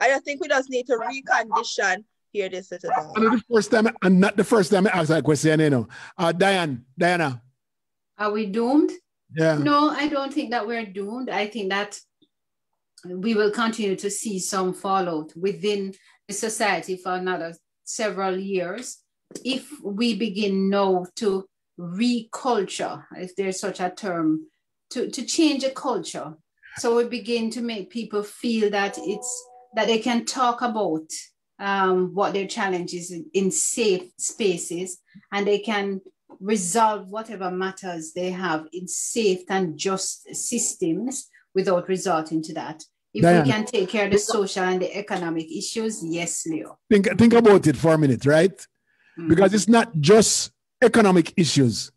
S3: I don't think we just need to recondition. Hear this at all.
S2: Not the first time I asked that question, Dianna.
S1: Are we doomed?
S2: Yeah.
S1: No, I don't think that we're doomed. I think that we will continue to see some fallout within the society for another several years if we begin now to reculture, if there's such a term, to change a culture. So we begin to make people feel that they can talk about what their challenges in safe spaces, and they can resolve whatever matters they have in safe and just systems without resorting to that. If Dianna, we can take care of the social and the economic issues, yes, Leo.
S2: Think about it for a minute, right? Mm-hmm. Because it's not just economic issues.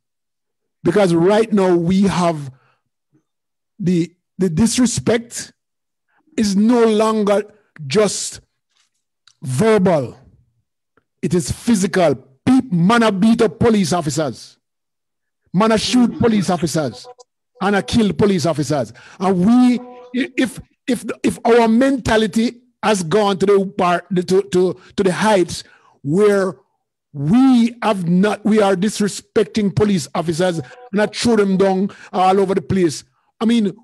S2: Because right now we have the disrespect is no longer just verbal. It is physical. man a beat up police officers, man a shoot police officers, and a kill police officers. And we, if our mentality has gone to the part to the heights where we are disrespecting police officers and not throw them down all over the place. I mean,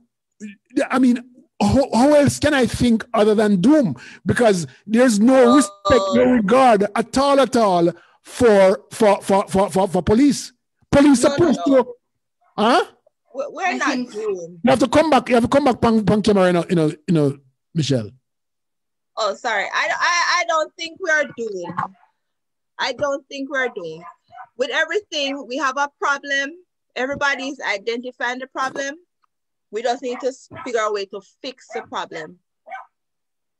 S2: how else can I think other than doom? Because there's no respect, no regard at all for police. Police supposed to, huh?
S3: We're not doom.
S2: You have to come back. You have to come back, pan camera, Michelle.
S3: Oh, sorry. I don't think we are doomed. I don't think we're doomed. With everything, we have a problem. Everybody's identifying the problem. We just need to figure out a way to fix the problem.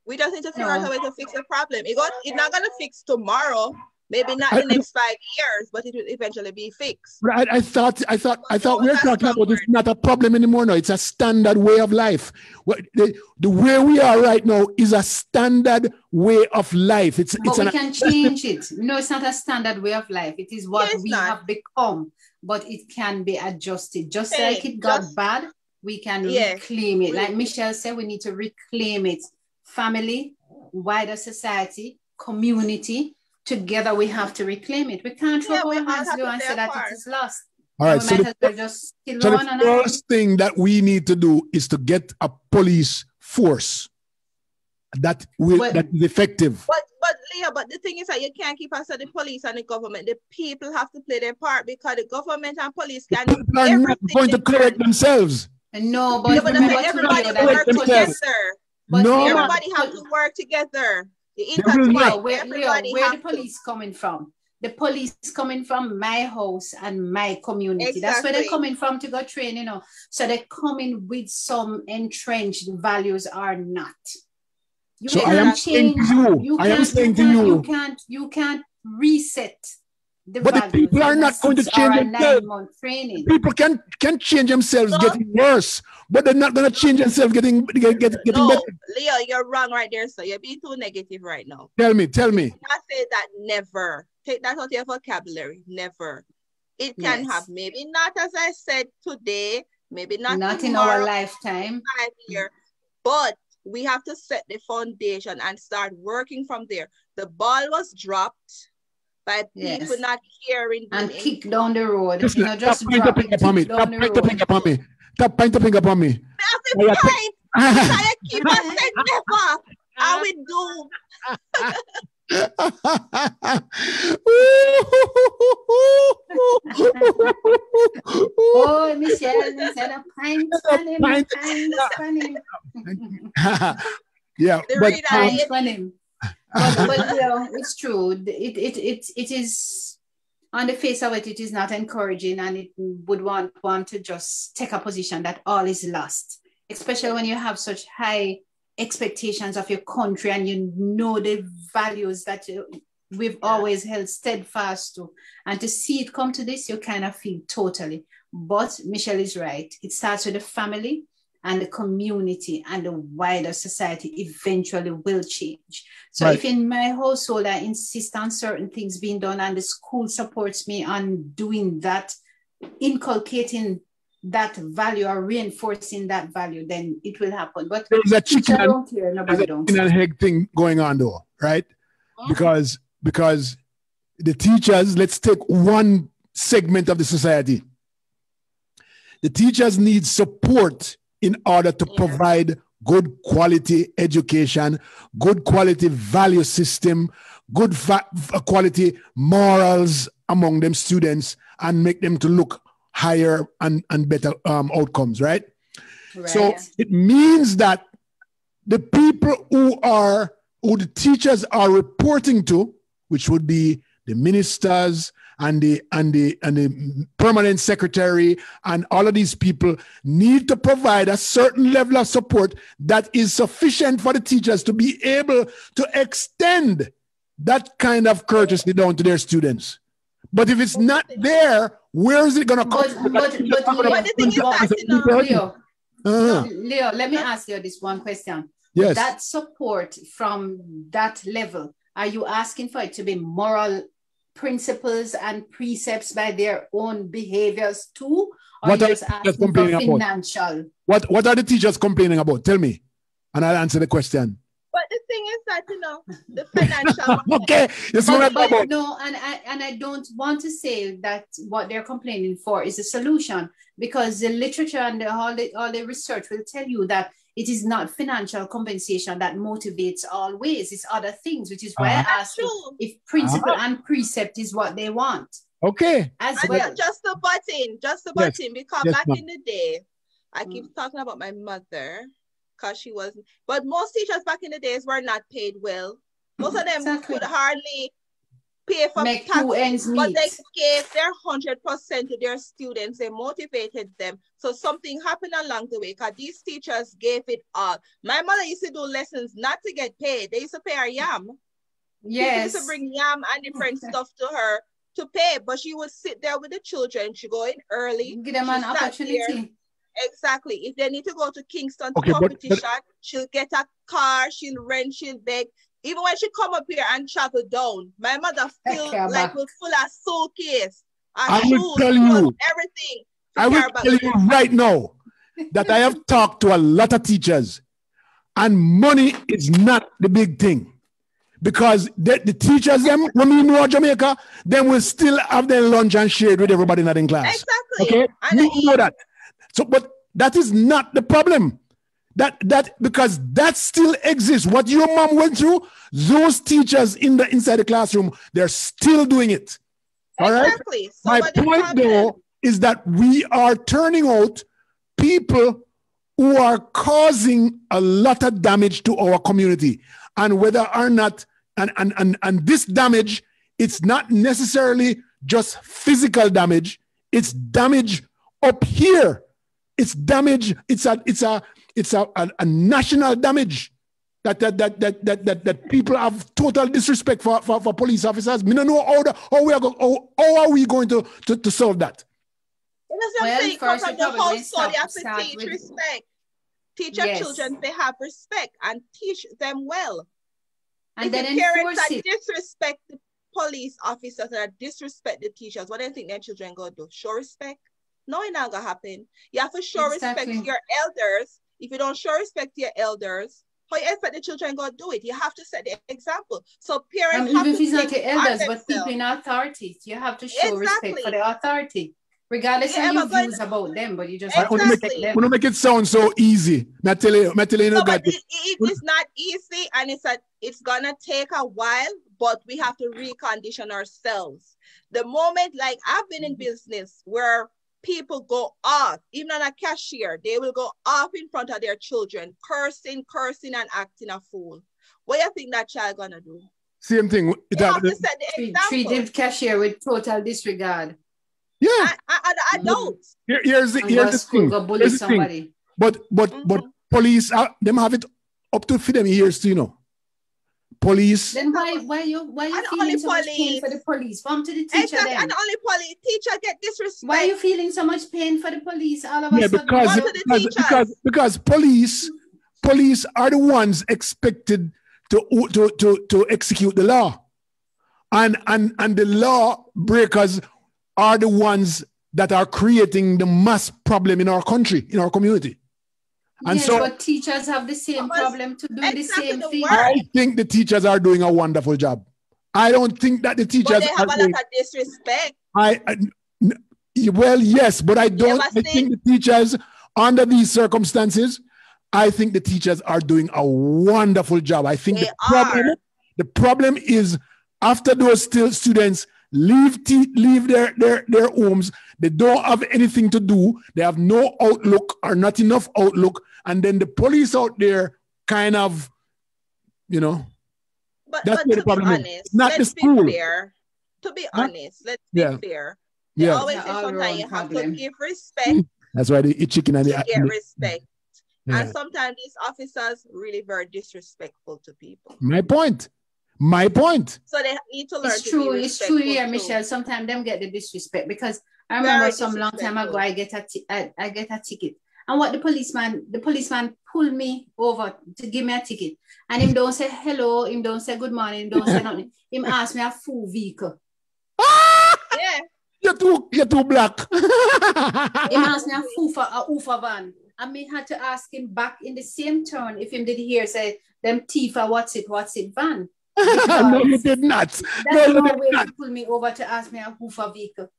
S3: We just need to figure out a way to fix the problem. It's not going to fix tomorrow. Maybe not in the next 5 years, but it will eventually be fixed.
S2: I thought we were talking about it's not a problem anymore. No, it's a standard way of life. The way we are right now is a standard way of life.
S1: But we can change it. No, it's not a standard way of life. It is what we have become, but it can be adjusted. Just like it got bad, we can reclaim it. Like Michelle said, we need to reclaim it. Family, wider society, community. Together, we have to reclaim it. We can't throw our hands down and say that it is lost.
S2: All right. So the first thing that we need to do is to get a police force that is effective.
S3: But Leo, the thing is that you can't keep us at the police and the government. The people have to play their part because the government and police can do
S2: everything. Are not going to correct themselves.
S1: No, but
S3: everybody work together. Everybody have to work together.
S1: Where the police coming from? The police coming from my house and my community. Exactly. That's where they're coming from to go train, So they're coming with some entrenched values or not. You can't reset the
S2: but
S1: values.
S2: The people are not going to change themselves. People can change themselves getting worse, but they're not going to change themselves getting better.
S3: Leo, you're wrong right there, so you're being too negative right now.
S2: Tell me.
S3: I say that never. Take that out of your vocabulary. Never. It can have, maybe not as I said today, maybe not tomorrow,
S1: in our lifetime.
S3: 5 years, but we have to set the foundation and start working from there. The ball was dropped by people not caring
S1: and kick down the road.
S2: Just point a finger upon me. Stop point a finger upon me.
S3: I keep on saying never. I will do.
S1: Oh, Michelle said a pint spanning.
S2: Yeah, but
S1: it's true. It is on the face of it. It is not encouraging, and it would want to just take a position that all is lost, especially when you have such high expectations of your country and the values that we've always held steadfast to, and to see it come to this, you kind of feel totally. But Michelle is right. It starts with the family, and the community and the wider society eventually will change. So if in my household I insist on certain things being done and the school supports me on doing that, inculcating that value or reinforcing that value, then it will happen. But
S2: there's a chicken and egg thing going on though, right? Because the teachers, let's take one segment of the society. The teachers need support in order to provide good quality education, good quality value system, good quality morals among them students, and make them to look higher and better outcomes, right? So it means that the people who the teachers are reporting to, which would be the ministers and the permanent secretary and all of these people, need to provide a certain level of support that is sufficient for the teachers to be able to extend that kind of courtesy down to their students. But if it's not there, where is it going to come?
S1: Leo, let me ask you this one question.
S2: Yes.
S1: That support from that level, are you asking for it to be moral principles and precepts by their own behaviors too? Or
S2: What are
S1: just
S2: the teachers
S1: asking for
S2: complaining about?
S1: financial?
S2: What are the teachers complaining about? Tell me, and I'll answer the question.
S3: But the thing is that, you know, the financial.
S2: Okay,
S1: but no, and I don't want to say that what they're complaining for is a solution, because the literature and all the research will tell you that it is not financial compensation that motivates always. It's other things, which is why I asked if principle and precept is what they want.
S2: Okay.
S3: As well. Just the button, because back in the day, I keep talking about my mother, because she wasn't, but most teachers back in the days were not paid well. Most of them could hardly pay for taxes, but they gave their 100% to their students. They motivated them. So something happened along the way, because these teachers gave it all. My mother used to do lessons not to get paid. They used to pay her yam. Yes. People used to bring yam and different stuff to her to pay, but she would sit there with the children. She go in early.
S1: Give them an opportunity.
S3: Exactly. If they need to go to Kingston to competition, she'll get a car, she'll rent, she'll beg. Even when she come up here and travel down, my mother feel like with full of suitcase, shoes, everything.
S2: I will tell you right now that I have talked to a lot of teachers, and money is not the big thing. Because the teachers, them, when we know Jamaica, then will still have their lunch and share it with everybody not in class.
S3: Exactly.
S2: Okay? You know that. So, but that is not the problem. Because that still exists. What your mom went through, those teachers inside the classroom, they're still doing it. All right?
S3: Exactly.
S2: So my point though is that we are turning out people who are causing a lot of damage to our community. And whether or not, and this damage, it's not necessarily just physical damage, it's damage up here. It's damage. It's a national damage that people have total disrespect for police officers. I don't know how are we going to solve that?
S3: Well, first from the household, you have to teach respect. Teach your children they have respect and teach them well. And then the parents that disrespect the police officers and disrespect the teachers, what do you think their children go do? Show respect? No, it's not gonna happen. You have to show respect to your elders. If you don't show respect to your elders, how you expect the children go do it? You have to set the example. So parents have
S1: even
S3: if
S1: it's not your elders, but people in authority, you have to show respect for the authority, regardless of your views about them. But you just have to respect them.
S2: We don't make it sound so easy. Not telling you, but
S3: it is not easy, and it's gonna take a while. But we have to recondition ourselves. The moment, like I've been in business where people go off, even on a cashier, they will go off in front of their children, cursing and acting a fool. What do you think that child gonna do?
S2: Same thing.
S3: You have to set the example.
S1: Treat the cashier with total disregard.
S2: Yeah.
S3: Adults.
S2: Here's the thing. But police, them have it up to for them years too, you know. Police.
S1: Then why you feeling so much pain for the police? Come to the teacher then.
S3: And only police teacher get disrespect.
S1: Why are you feeling so much pain for the police all of a sudden?
S2: Because police are the ones expected to execute the law. And the law breakers are the ones that are creating the mass problem in our country, in our community. And
S1: yes, but teachers have the same problem to do the same thing.
S2: I think the teachers are doing a wonderful job. I don't think that the teachers
S3: they have a lot of disrespect.
S2: Well, yes, but I think the teachers, under these circumstances, I think the teachers are doing a wonderful job. I think the problem is after those students leave their homes, they don't have anything to do. They have no outlook or not enough outlook. And then the police out there kind of, you know,
S3: but to be honest, let's be fair. To be honest, let's be fair. They always say sometimes you have to give respect.
S2: That's why they eat chicken and they
S3: get respect. Yeah. And sometimes these officers really very disrespectful to people.
S2: My point.
S3: So they need to learn
S1: it's true, yeah, Michelle. Sometimes them get the disrespect because I remember some long time ago I get a ticket. And what the policeman pulled me over to give me a ticket. And him don't say hello, him don't say good morning, him don't say nothing. Him asked me a full vehicle.
S2: You're too black.
S1: He asked me a Ufa van. I mean, had to ask him back in the same turn if him did hear say, them Tifa, what's it van?
S2: No, you did not.
S1: That's no way to pull me over to ask me a Ufa vehicle.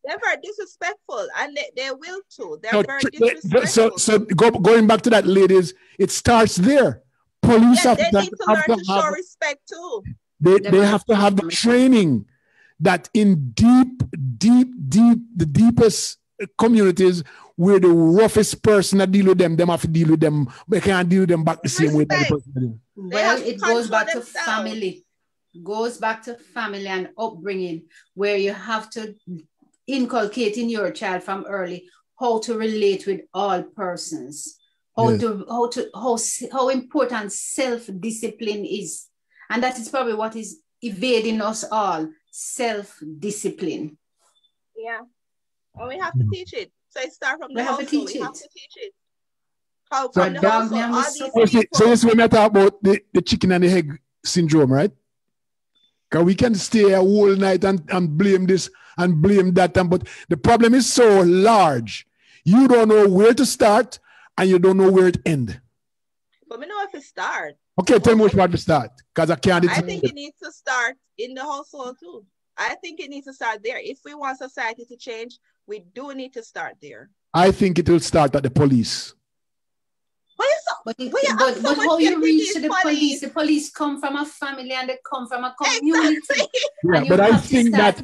S3: They're very disrespectful, and they will too. They're very disrespectful.
S2: So going back to that, ladies, it starts there. Police
S3: they need to learn to show respect too.
S2: They have to have the training that in the deepest communities where the roughest person that deal with them have to deal with them. They can't deal with them back the same way that the person.
S1: Well, it goes back to family. Goes back to family and upbringing, where you have to inculcate in your child from early how to relate with all persons, how important self-discipline is. And that is probably what is evading us all, self-discipline.
S3: Yeah. And we have to teach it. So it starts from the household. We have to teach it. How from the household,
S2: so this is when I talk about the chicken and the egg syndrome, right? Because we can stay a whole night and blame this and blame that. But the problem is so large. You don't know where to start and you don't know where it ends.
S3: But we know if to start.
S2: Okay, tell me which part to start. Because I can't.
S3: I think it needs to start in the household too. I think it needs to start there. If we want society to change, we do need to start there.
S2: I think it will start at the police.
S1: But how you reach to the police? The police come from a family and they come from a community.
S3: Exactly.
S2: Yeah, but I think that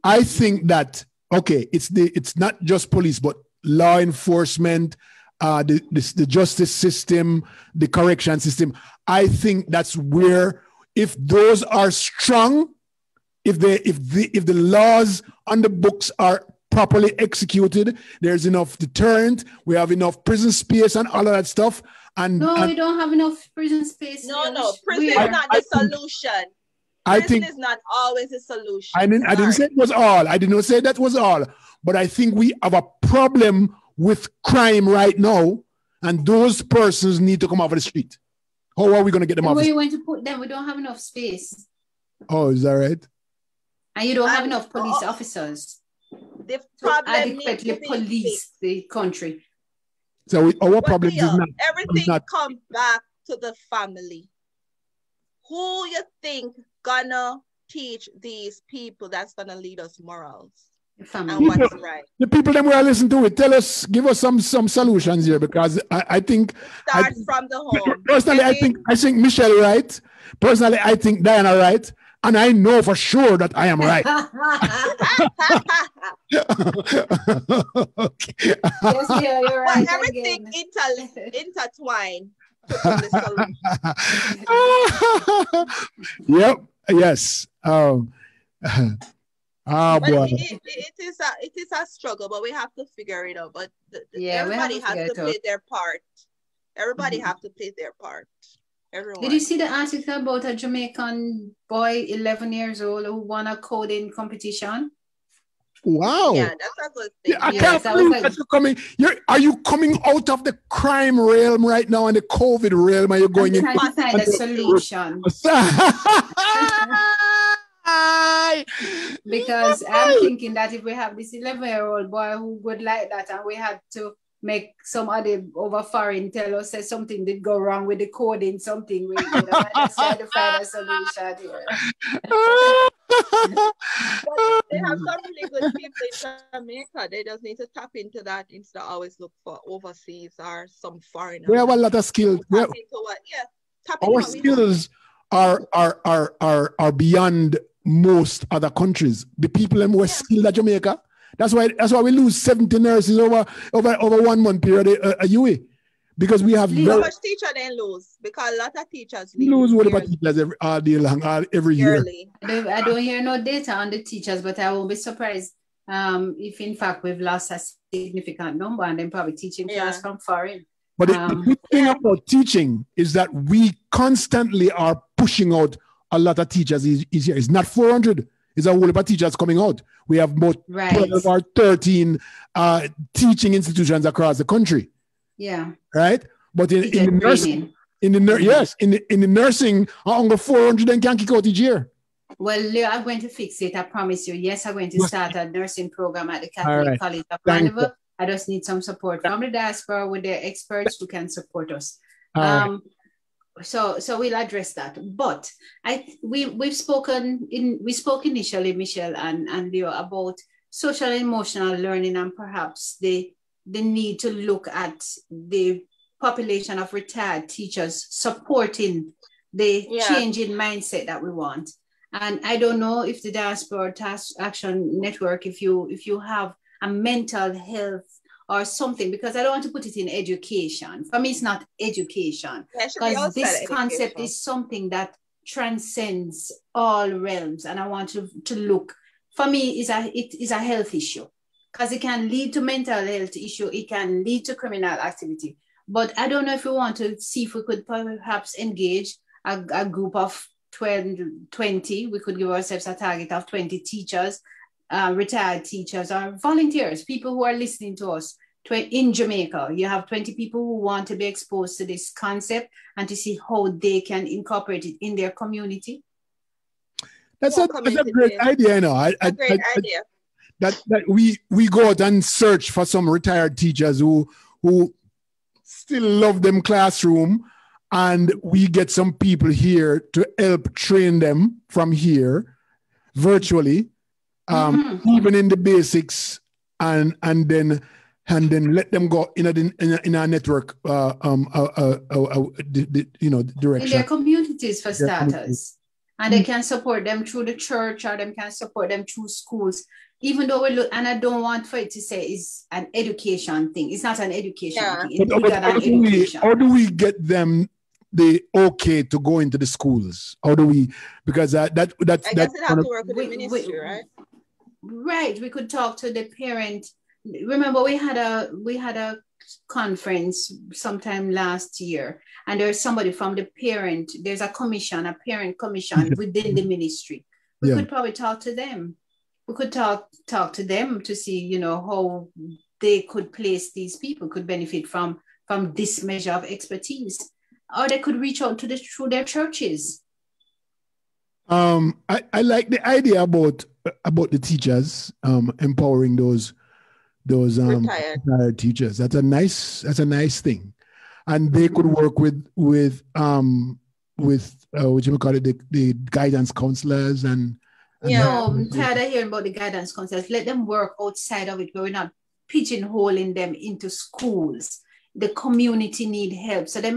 S2: I think that okay, it's not just police, but law enforcement, the justice system, the correction system. I think that's where, if those are strong, if the laws on the books are properly executed, there's enough deterrent, we have enough prison space and all of that stuff. We
S1: don't have enough prison space.
S3: No, prison is not the solution. Prison is not always a solution.
S2: I didn't say it was all. I did not say that was all. But I think we have a problem with crime right now, and those persons need to come off of the street. How are we going to get them off?
S1: Where are you going to put them? We don't have enough space.
S2: Oh, is that right?
S1: And you don't have enough police officers
S3: the problem
S1: adequately police the country.
S2: So our problem is not
S3: everything comes back to the family. Who you think gonna teach these people that's gonna lead us morals? And what's right?
S2: The people that we are listening to it, give us some solutions here, because I think
S3: start from the home.
S2: Personally, I think Michelle right. Personally, I think Dianna right. And I know for sure that I am right.
S1: Okay. Yes, yeah, you're right.
S3: But everything intertwined.
S2: Yep. Yes.
S3: Boy. It is a struggle, but we have to figure it out. But everybody has to play their part. Everybody have to play their part. Everyone.
S1: Did you see the article about a Jamaican boy, 11 years old, who won a coding competition?
S2: Wow.
S3: Yeah, that's a good thing.
S2: I can't believe that you're coming. Are you coming out of the crime realm right now and the COVID realm? Are you going in?
S1: I'm trying to find a solution. Because I'm thinking that if we have this 11-year-old boy who would like that, and we had to make some other over foreign tell us that something did go wrong with the coding, something we just try to find a solution here.
S3: But they have some really good people in Jamaica. They just need to tap into that instead of always look for overseas or some foreign.
S2: We have a lot of skills. Our skills are beyond most other countries. The people who are skilled at Jamaica. That's why we lose 70 nurses over 1 month period a UA, because we have
S3: how much teacher they lose, because a lot of teachers
S2: lose what about teachers all day long, every year.
S1: I don't hear no data on the teachers, but I won't be surprised if in fact we've lost a significant number, and then probably teaching class from foreign.
S2: But the good thing about teaching is that we constantly are pushing out a lot of teachers each year. It's not 400. It's a whole lot of teachers coming out. We have about 12 or 13 teaching institutions across the country.
S1: Yeah.
S2: Right? But in In the yes, in the nursing, under 400 and can't kick out each year.
S1: Well, Leo, I'm going to fix it. I promise you. Yes, I'm going to start a nursing program at the Catholic College of Mandeville. I just need some support from the diaspora with their experts who can support us. So we'll address that. But we spoke initially, Michelle and Leo, about social and emotional learning and perhaps the need to look at the population of retired teachers supporting the change in mindset that we want. And I don't know if the Diaspora Task Action Network, if you have a mental health or something, because I don't want to put it in education. For me, it's not education. Because this concept is something that transcends all realms. And I want to look, for me, it is a health issue. Because it can lead to mental health issue. It can lead to criminal activity. But I don't know if we want to see if we could perhaps engage a group of 20. We could give ourselves a target of 20 teachers, retired teachers or volunteers, people who are listening to us in Jamaica. You have 20 people who want to be exposed to this concept and to see how they can incorporate it in their community.
S2: That's a great idea, you know. A great idea. That we go out and search for some retired teachers who still love them classroom, and we get some people here to help train them from here virtually, even in the basics, and then let them go in our network, direction.
S1: In their communities for starters. And they can support them through the church, or they can support them through schools. Even though and I don't want for it to say it's an education thing. It's not an education thing.
S2: How do we get them the okay to go into the schools? How do we? Because that's
S3: I guess it have to work with the ministry, right?
S1: Right. We could talk to the parent. Remember, we had a conference sometime last year, and there's somebody from the parent. There's a parent commission within the ministry. We could probably talk to them. We could talk to them to see, how they could place these people, could benefit from this measure of expertise, or they could reach out through their churches.
S2: I like the idea about the teachers, empowering those retired teachers. That's a nice thing, and they could work with what you call it, the guidance counselors and.
S1: No, I'm tired of hearing about the guidance counselors. Let them work outside of it, where we're not pigeonholing them into schools. The community need help, so it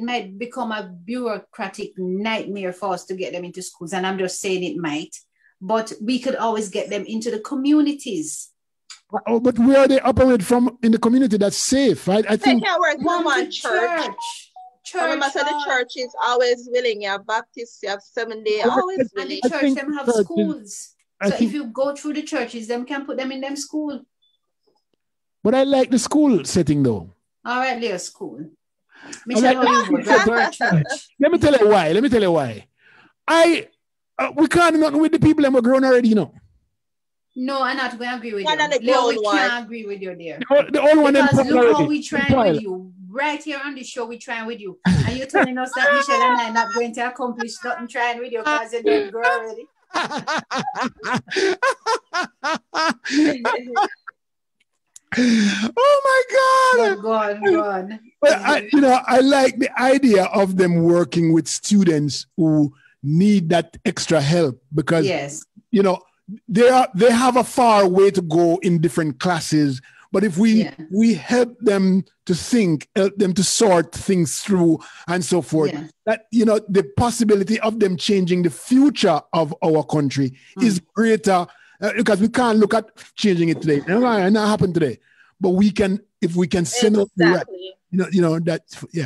S1: might become a bureaucratic nightmare for us to get them into schools. And I'm just saying it might, but we could always get them into the communities.
S2: Oh, but where they operate from in the community that's safe, right? I think
S3: they can work from one church. Remember, so the church is always willing. You have Baptists, you have 7-day, always willing.
S1: And the church, them have schools. So if you go through the churches, them can put them in them school.
S2: But I like the school setting though.
S1: All right, Leo, school. Michelle,
S2: Let me tell you why. We can't not with the people that were grown already,
S1: No, I'm not going to agree with you. Leo, we can't agree with you there.
S2: The old one.
S1: Because look how we trying with you. Right here on the show, we trying with you. And you're telling us that Michelle and I are not going to accomplish nothing trying with you because you're doing girl already.
S2: Oh my God!
S1: Go on.
S2: But I like the idea of them working with students who need that extra help, because they have a far way to go in different classes. But if we help them to think, help them to sort things through and so forth, that, the possibility of them changing the future of our country is greater, because we can't look at changing it today. It not happen today. But we can, if we can send out the right, that's,
S3: See,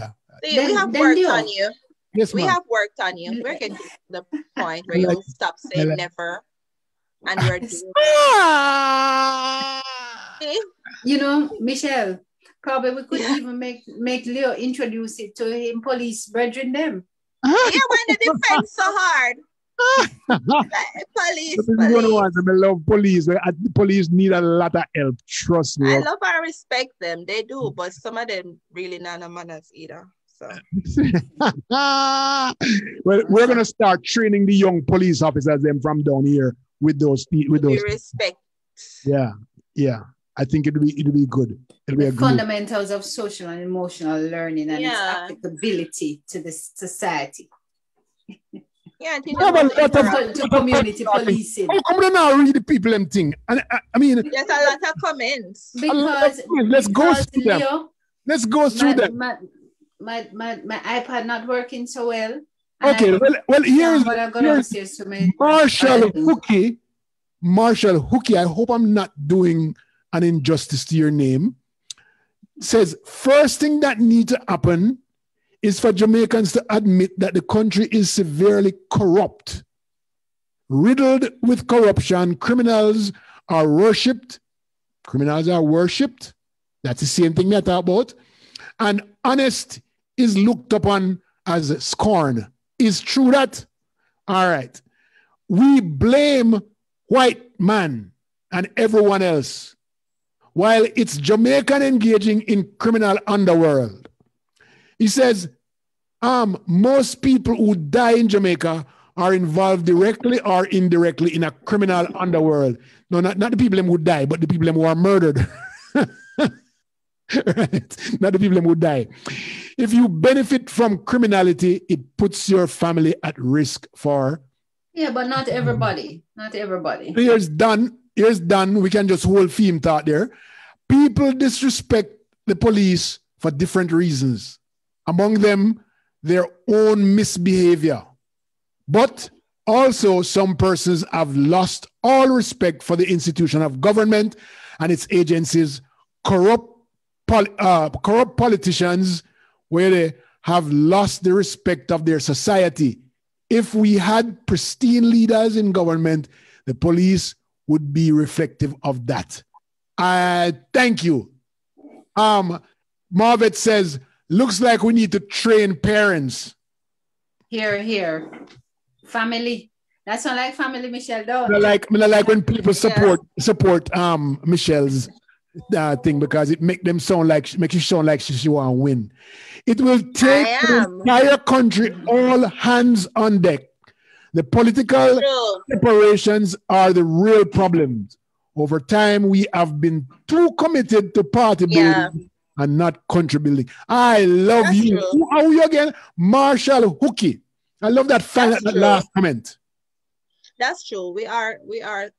S3: we have worked on you.
S2: Yes,
S3: we have worked on you. We're getting to the point where you'll stop saying never. And we're doing.
S1: Michelle, probably we could even make Leo introduce it to him, police brethren them.
S3: Yeah, when the defense so hard. Police.
S2: I love police. The police need a lot of help. Trust me.
S3: I love and respect them. They do, but some of them really not a manners either. So.
S2: Well, we're gonna start training the young police officers them from down here with those
S3: respect.
S2: Yeah. I think it'll be good. It'll be
S1: the
S2: a
S1: fundamentals of social and emotional learning and its
S3: Yeah.
S1: applicability to the society.
S3: Yeah,
S1: to community policing.
S2: How come they not read the people them thing? And I mean,
S3: there's a lot of comments.
S1: Because
S2: let's go through them.
S1: Leo,
S2: Let's go through them.
S1: My iPad not working so well.
S2: Okay, well here's Marshall Hookie. Marshall Hookie, I hope I'm not doing an injustice to your name. Says first thing that needs to happen is for Jamaicans to admit that the country is severely corrupt. Riddled with corruption, criminals are worshipped. Criminals are worshipped. That's the same thing we talk about. And honest is looked upon as scorn. Is true that? All right. We blame white man and everyone else, while it's Jamaican engaging in criminal underworld. He says, most people who die in Jamaica are involved directly or indirectly in a criminal underworld. No, not the people who die, but the people who are murdered. Right? Not the people who die. If you benefit from criminality, it puts your family at risk for...
S1: Yeah, but not everybody. Not everybody.
S2: Here's done. We can just hold theme thought there. People disrespect the police for different reasons. Among them, their own misbehavior. But also some persons have lost all respect for the institution of government and its agencies. Corrupt politicians where they have lost the respect of their society. If we had pristine leaders in government, the police would be reflective of that. Thank you. Marvet says, looks like we need to train parents.
S1: Here. Family. That's not like family, Michelle, though.
S2: I like when people support Michelle's thing, because it makes you sound like she want to win. It will take the entire country all hands on deck. The political separations are the real problems. Over time, we have been too committed to party building and not country building. I love That's you. True. Who are you again? Marshall Hookie. I love that last comment.
S3: That's true. We are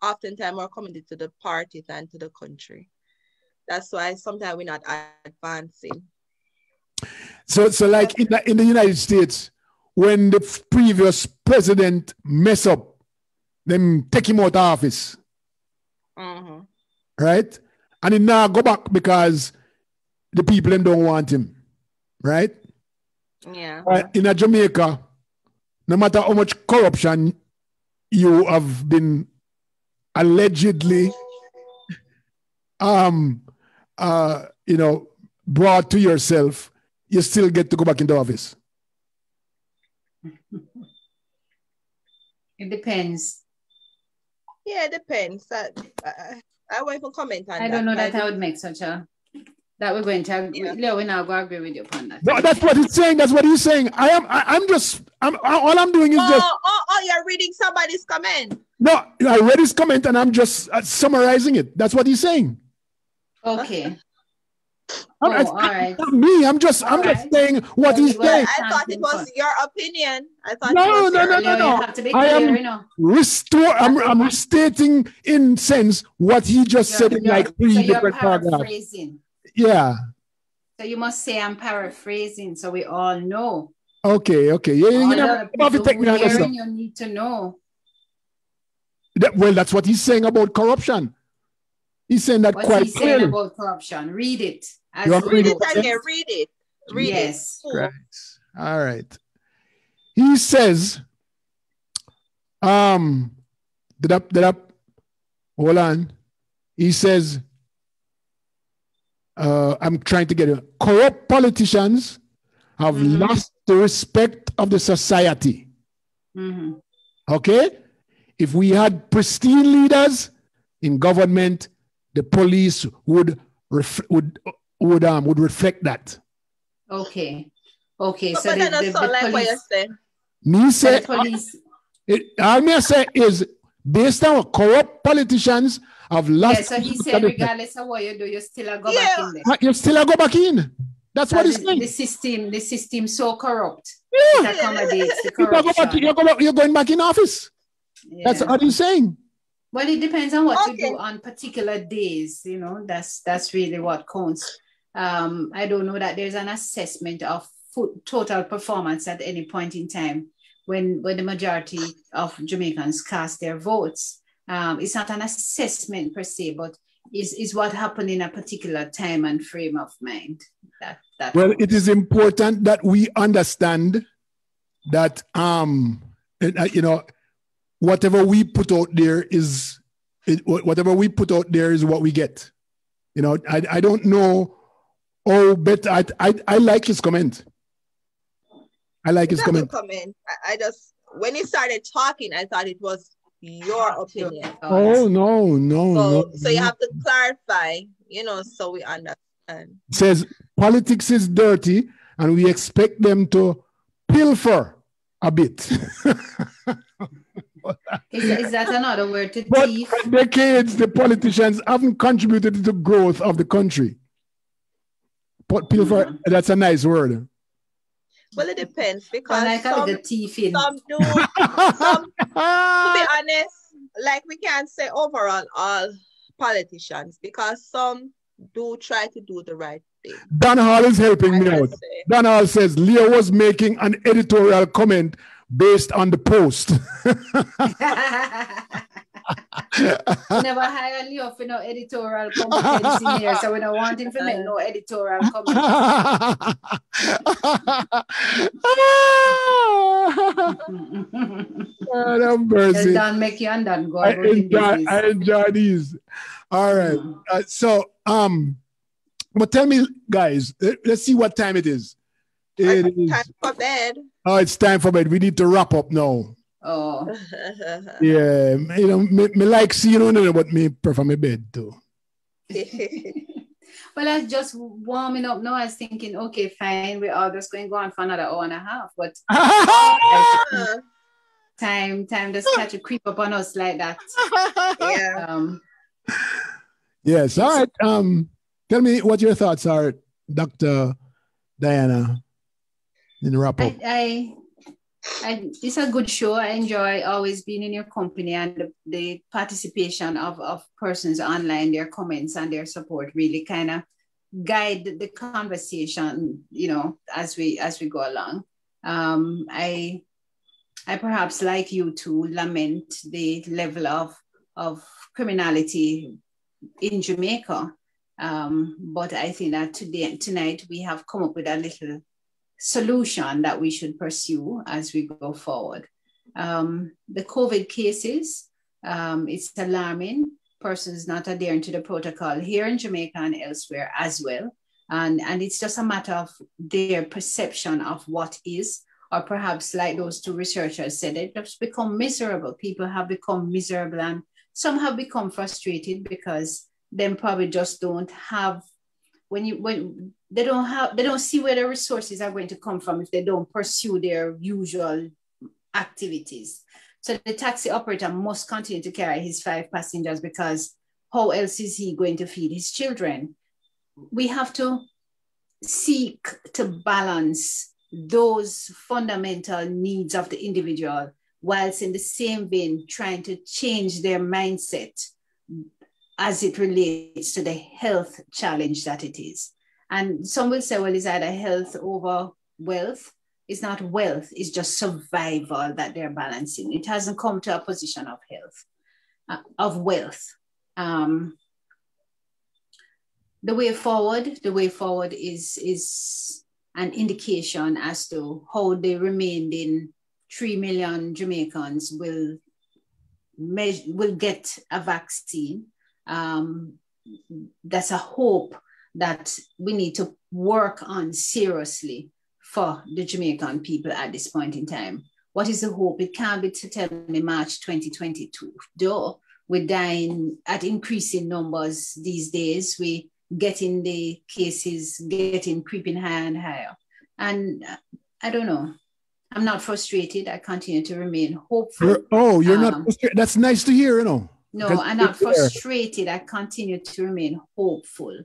S3: oftentimes more committed to the party than to the country. That's why sometimes we're not advancing.
S2: So like in the United States, when the previous president mess up, then take him out of office.
S3: Mm-hmm.
S2: Right? And he now go back because the people them don't want him. Right?
S3: Yeah.
S2: In Jamaica, no matter how much corruption you have been allegedly brought to yourself, you still get to go back into office.
S1: It depends.
S3: Yeah, it depends. I won't even comment on that.
S1: I don't know that I would make such a... That we're going to agree. Yeah, we now go agree with you upon that.
S2: No, that's what he's saying. That's what he's saying. All I'm doing is just...
S3: Oh, you're reading somebody's comment.
S2: No, I read his comment and I'm just summarizing it. That's what he's saying.
S1: Okay.
S2: All right. Not me. I'm just saying what he's saying.
S3: I thought it was your opinion.
S2: No.
S1: You have to be clear,
S2: I'm restating in sense what he just said in like three different paragraphs. Yeah.
S1: So you must say I'm paraphrasing so we all know.
S2: Okay. Yeah.
S1: You need to know.
S2: That's what he's saying about corruption. He's saying that quite
S1: he's saying about corruption. Read it.
S3: Read it.
S1: Yes.
S2: Right. All right. He says, hold on. He says, I'm trying to get it. Corrupt politicians have lost the respect of the society.
S1: Mm-hmm.
S2: Okay? If we had pristine leaders in government, the police would reflect that.
S1: Okay. Okay, so
S3: but that doesn't sound like what you're saying.
S2: Me say,
S1: the police.
S2: All me say is based on corrupt politicians have lost.
S1: Yeah, so he said regardless of what you do, you still go back in there.
S2: You still go back in. That's what he's saying.
S1: The system so corrupt. Yeah. It accommodates the corruption.
S2: You're going back in office. Yeah. That's what he's saying.
S1: Well, it depends on what you do on particular days. You know, that's really what counts. I don't know that there's an assessment of total performance at any point in time when the majority of Jamaicans cast their votes. It's not an assessment per se, but is what happened in a particular time and frame of mind. Well,
S2: it is important that we understand that whatever we put out there is what we get. You know, I don't know. Oh, but I like his comment. I like his comment.
S3: I just, when he started talking, I thought it was your opinion.
S2: Oh, no.
S3: So you have to clarify, so we understand.
S2: It says politics is dirty and we expect them to pilfer a bit.
S1: Is that another word to
S2: but
S1: thief?
S2: For decades, the politicians haven't contributed to the growth of the country. But pilfer, that's a nice word.
S3: Well, it depends because
S1: some do.
S3: To be honest, like we can't say overall all politicians because some do try to do the right thing.
S2: Dan Hall is helping me out. Dan Hall says Leo was making an editorial comment based on the post.
S1: We never hire Leo for no editorial competence in here, so we don't want him to make no editorial comment.
S2: Mercy.
S1: Don't make you undone. Go
S2: I enjoy these. All right. But tell me, guys, let's see what time it is.
S3: It is time for bed.
S2: Oh, it's time for bed. We need to wrap up now.
S1: Oh.
S2: Yeah, me like seeing you, but me prefer my bed too.
S1: Well, I was just warming up now. I was thinking, okay, fine, we're all just going to go on for another hour and a half. But time just catch a creep up on us like that.
S3: Yeah.
S2: Yes. All right. Tell me what your thoughts are, Dr. Dianna. In wrap up.
S1: It's a good show. I enjoy always being in your company, and the participation of persons online, their comments and their support really kind of guide the conversation, as we go along. I perhaps, like you too, lament the level of criminality in Jamaica. But I think that tonight we have come up with a little solution that we should pursue as we go forward. The COVID cases, it's alarming. Persons not adhering to the protocol here in Jamaica and elsewhere as well. And it's just a matter of their perception of what is, or perhaps like those two researchers said, they've just become miserable. People have become miserable and some have become frustrated because they probably just don't have, when they don't see where the resources are going to come from if they don't pursue their usual activities. So the taxi operator must continue to carry his 5 passengers because how else is he going to feed his children? We have to seek to balance those fundamental needs of the individual whilst in the same vein trying to change their mindset as it relates to the health challenge that it is. And some will say, well, it's either health over wealth. It's not wealth, it's just survival that they're balancing. It hasn't come to a position of health, of wealth. The way forward is an indication as to how the remaining 3 million Jamaicans will get a vaccine. That's a hope that we need to work on seriously for the Jamaican people at this point in time. What is the hope? It can't be to tell me March 2022. Though we're dying at increasing numbers these days, we getting the cases creeping higher and higher. And I don't know. I'm not frustrated. I continue to remain hopeful.
S2: You're not frustrated. That's nice to hear, you know.
S1: No, I'm not frustrated. I continue to remain hopeful.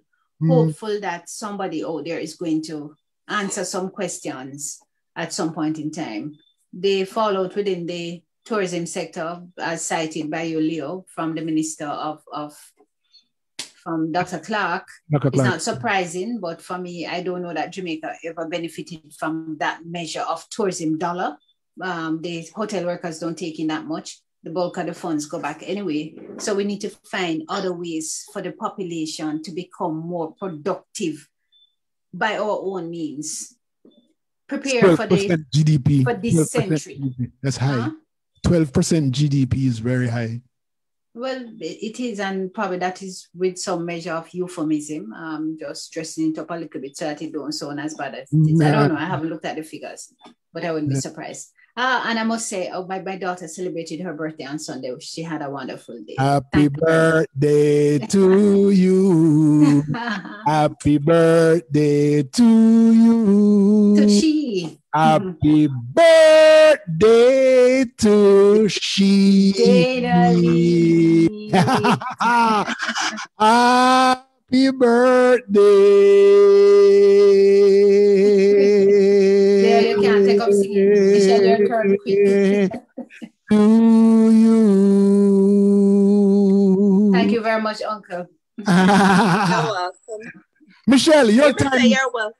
S1: Hopeful that somebody out there is going to answer some questions at some point in time. The fallout within the tourism sector, as cited by you, Leo, from the Minister from Dr. Clark, it's not surprising, but for me, I don't know that Jamaica ever benefited from that measure of tourism dollar. The hotel workers don't take in that much. The bulk of the funds go back anyway. So we need to find other ways for the population to become more productive by our own means. Prepare for the
S2: GDP
S1: for this century.
S2: GDP. That's high. 12% GDP is very high.
S1: Well, it is, and probably that is with some measure of euphemism, just dressing it up a little bit so that it don't sound as bad as it is. I don't know. I haven't looked at the figures, but I wouldn't be surprised. And I must say, my daughter celebrated her birthday on Sunday. She had a wonderful day.
S2: Happy birthday to you. Happy birthday to you.
S1: To she.
S2: Happy birthday to she. Happy birthday.
S1: Yeah, you can't take up singing. Michelle, your turn quick.
S2: To you.
S1: Thank you very much, Uncle.
S3: You're welcome.
S2: Michelle, your time.
S3: You're welcome.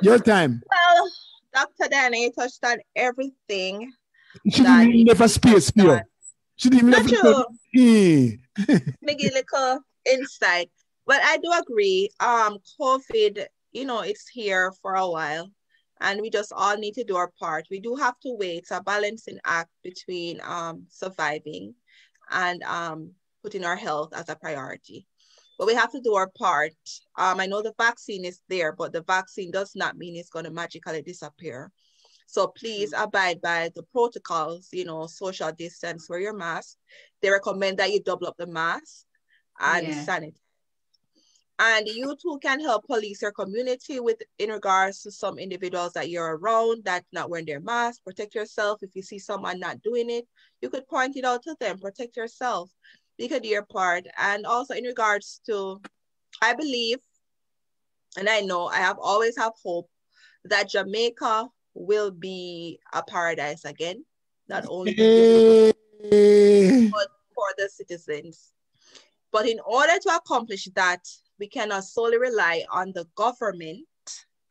S2: Your time.
S3: Well, Dr. Dianna, you touched on everything.
S2: She didn't even leave a space here. She didn't even leave a space.
S3: Maybe a little insight. But I do agree. COVID, it's here for a while. And we just all need to do our part. We do have to wait. It's a balancing act between surviving and putting our health as a priority. But we have to do our part. I know the vaccine is there, but the vaccine does not mean it's going to magically disappear. So please abide by the protocols, social distance, wear your mask. They recommend that you double up the mask and sanitize. And you too can help police your community in regards to some individuals that you're around that's not wearing their mask. Protect yourself. If you see someone not doing it, you could point it out to them. Protect yourself. You could do your part. And also in regards to, I believe, and I know, I have always have hope that Jamaica will be a paradise again, not only for people, but for the citizens. But in order to accomplish that, we cannot solely rely on the government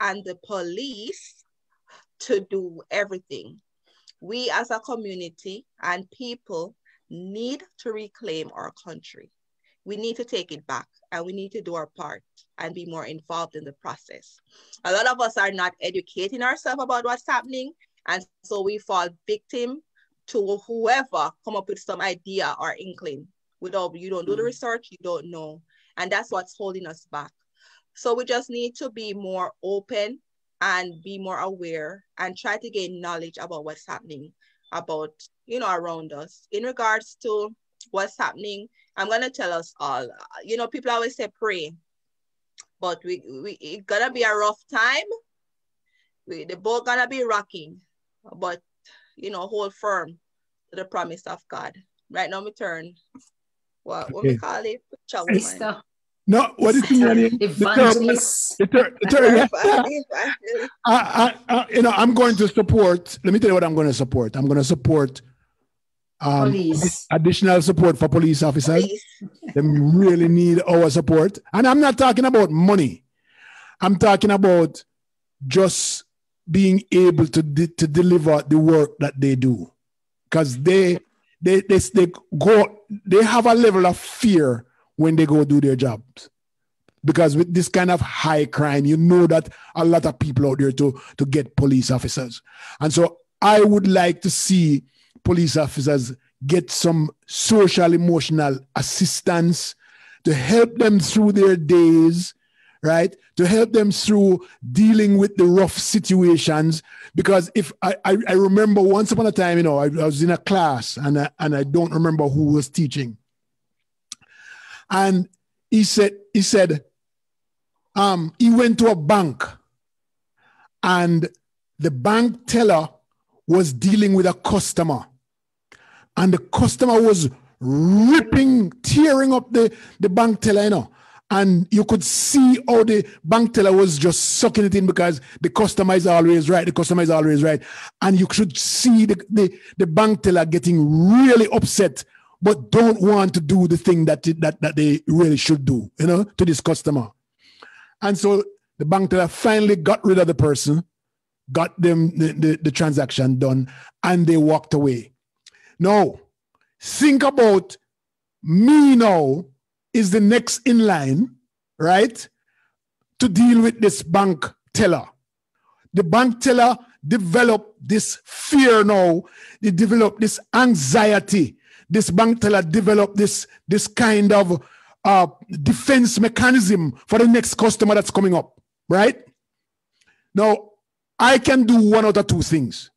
S3: and the police to do everything. We as a community and people need to reclaim our country. We need to take it back and we need to do our part and be more involved in the process. A lot of us are not educating ourselves about what's happening, and so we fall victim to whoever come up with some idea or inkling. You don't do the research, you don't know. And that's what's holding us back. So we just need to be more open and be more aware and try to gain knowledge about what's happening around us. In regards to what's happening, I'm going to tell us all, people always say pray, but it's going to be a rough time. The boat going to be rocking, but, hold firm to the promise of God. Right now, we turn. What we call it?
S2: No, what is it?
S1: Evangelist.
S2: I'm going to support. Let me tell you what I'm going to support. I'm going to support
S1: police.
S2: Additional support for police officers. They really need our support. And I'm not talking about money. I'm talking about just being able to deliver the work that they do. Because they have a level of fear when they go do their jobs, because with this kind of high crime, that a lot of people out there to get police officers. And so I would like to see police officers get some social emotional assistance to help them through their days, right? To help them through dealing with the rough situations. Because if I remember once upon a time, I was in a class and I don't remember who was teaching. And he said, he went to a bank and the bank teller was dealing with a customer, and the customer was tearing up the bank teller, you know. And you could see how the bank teller was just sucking it in because the customer is always right. The customer is always right. And you should see the bank teller getting really upset, but don't want to do the thing that they really should do, you know, to this customer. And so the bank teller finally got rid of the person, got them the transaction done, and they walked away. Now, think about me now is the next in line, right, to deal with this bank teller. The bank teller developed this fear now. They developed this anxiety. This bank teller developed this kind of defense mechanism for the next customer that's coming up, right? Now, I can do one out of two things.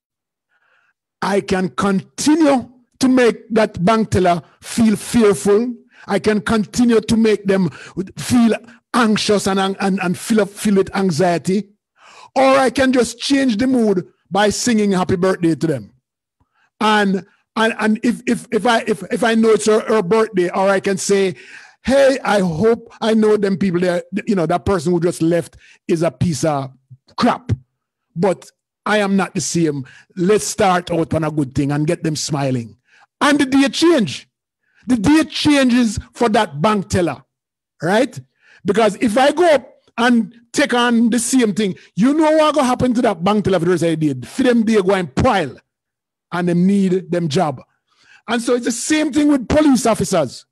S2: I can continue to make that bank teller feel fearful. I can continue to make them feel anxious and fill with anxiety. Or I can just change the mood by singing happy birthday to them. And if I know it's her birthday, or I can say, hey, I hope I know them people there, you know, that person who just left is a piece of crap. But I am not the same. Let's start out on a good thing and get them smiling. And the day change. The day changes for that bank teller, right? Because if I go up and take on the same thing, you know what's going to happen to that bank teller for the rest of the day. For them, they go and pile and they need them job. And so it's the same thing with police officers.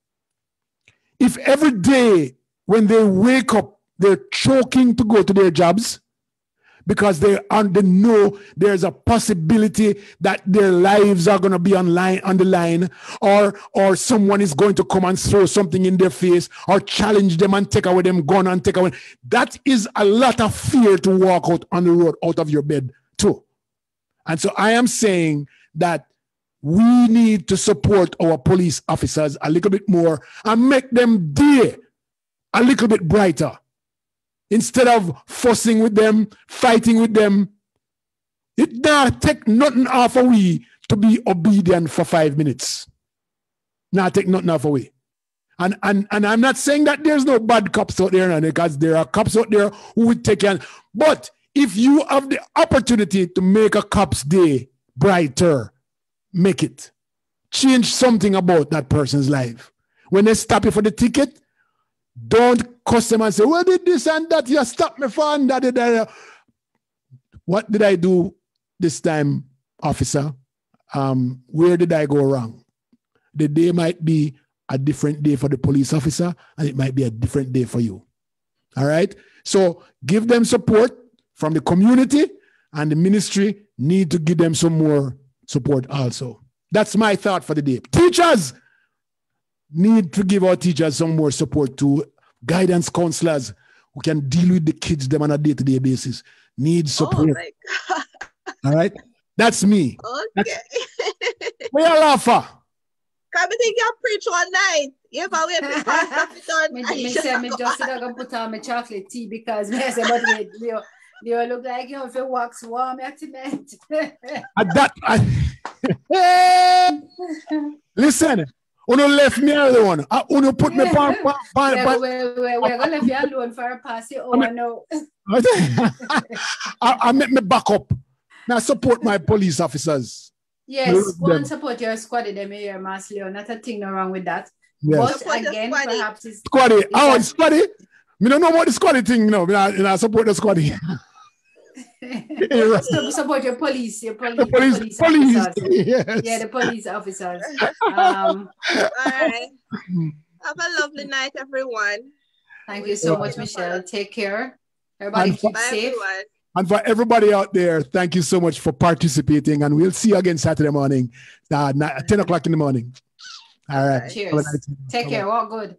S2: If every day when they wake up, they're choking to go to their jobs, because they know there's a possibility that their lives are going to be on the line, or someone is going to come and throw something in their face, or challenge them and take away them gun and take away. That is a lot of fear to walk out on the road out of your bed too. And so I am saying that we need to support our police officers a little bit more and make them day a little bit brighter. Instead of fussing with them, fighting with them, it doesn't take nothing off of we to be obedient for 5 minutes. Not take nothing off away. And I'm not saying that there's no bad cops out there, because there are cops out there who would take care. But if you have the opportunity to make a cop's day brighter, make it. Change something about that person's life. When they stop you for the ticket, don't cuss them and say, well, did this and that, you stopped me for and that. What did I do this time, officer? Where did I go wrong? The day might be a different day for the police officer, and it might be a different day for you. All right? So give them support from the community, and the ministry need to give them some more support also. That's my thought for the day. Teachers need to give our teachers some more support to guidance counselors who can deal with the kids them on a day-to-day basis. Need support. Oh my God. All right? That's me.
S3: Okay.
S2: Where you laugh for?
S3: Come think you preach one night. You ever wait to pass stuff it on?
S1: Me say me just gonna put on my chocolate tea because me say, but wait, you look like you if you wax warm at the
S2: Listen. Uno left me alone. Uno put me pan.
S1: We're gonna leave you alone for a passy. Oh no.
S2: I make me back up. Now support my police officers.
S1: Yes, go and support your squad. Them here, Mass Leo. Not a thing no wrong with that. Yes. But again, perhaps it's
S2: squaddy. Oh, it's squaddy. Me don't know about the squaddy thing. No, I support the squaddy.
S1: Support your police.
S2: The police officers. Yes.
S1: Yeah, the police officers.
S3: All right. Have a lovely night, everyone.
S1: Thank you so much, Michelle. Take care. Everybody keep safe. Everyone.
S2: And for everybody out there, thank you so much for participating. And we'll see you again Saturday morning, 10 o'clock in the morning. All right.
S1: Cheers. Take care. All good.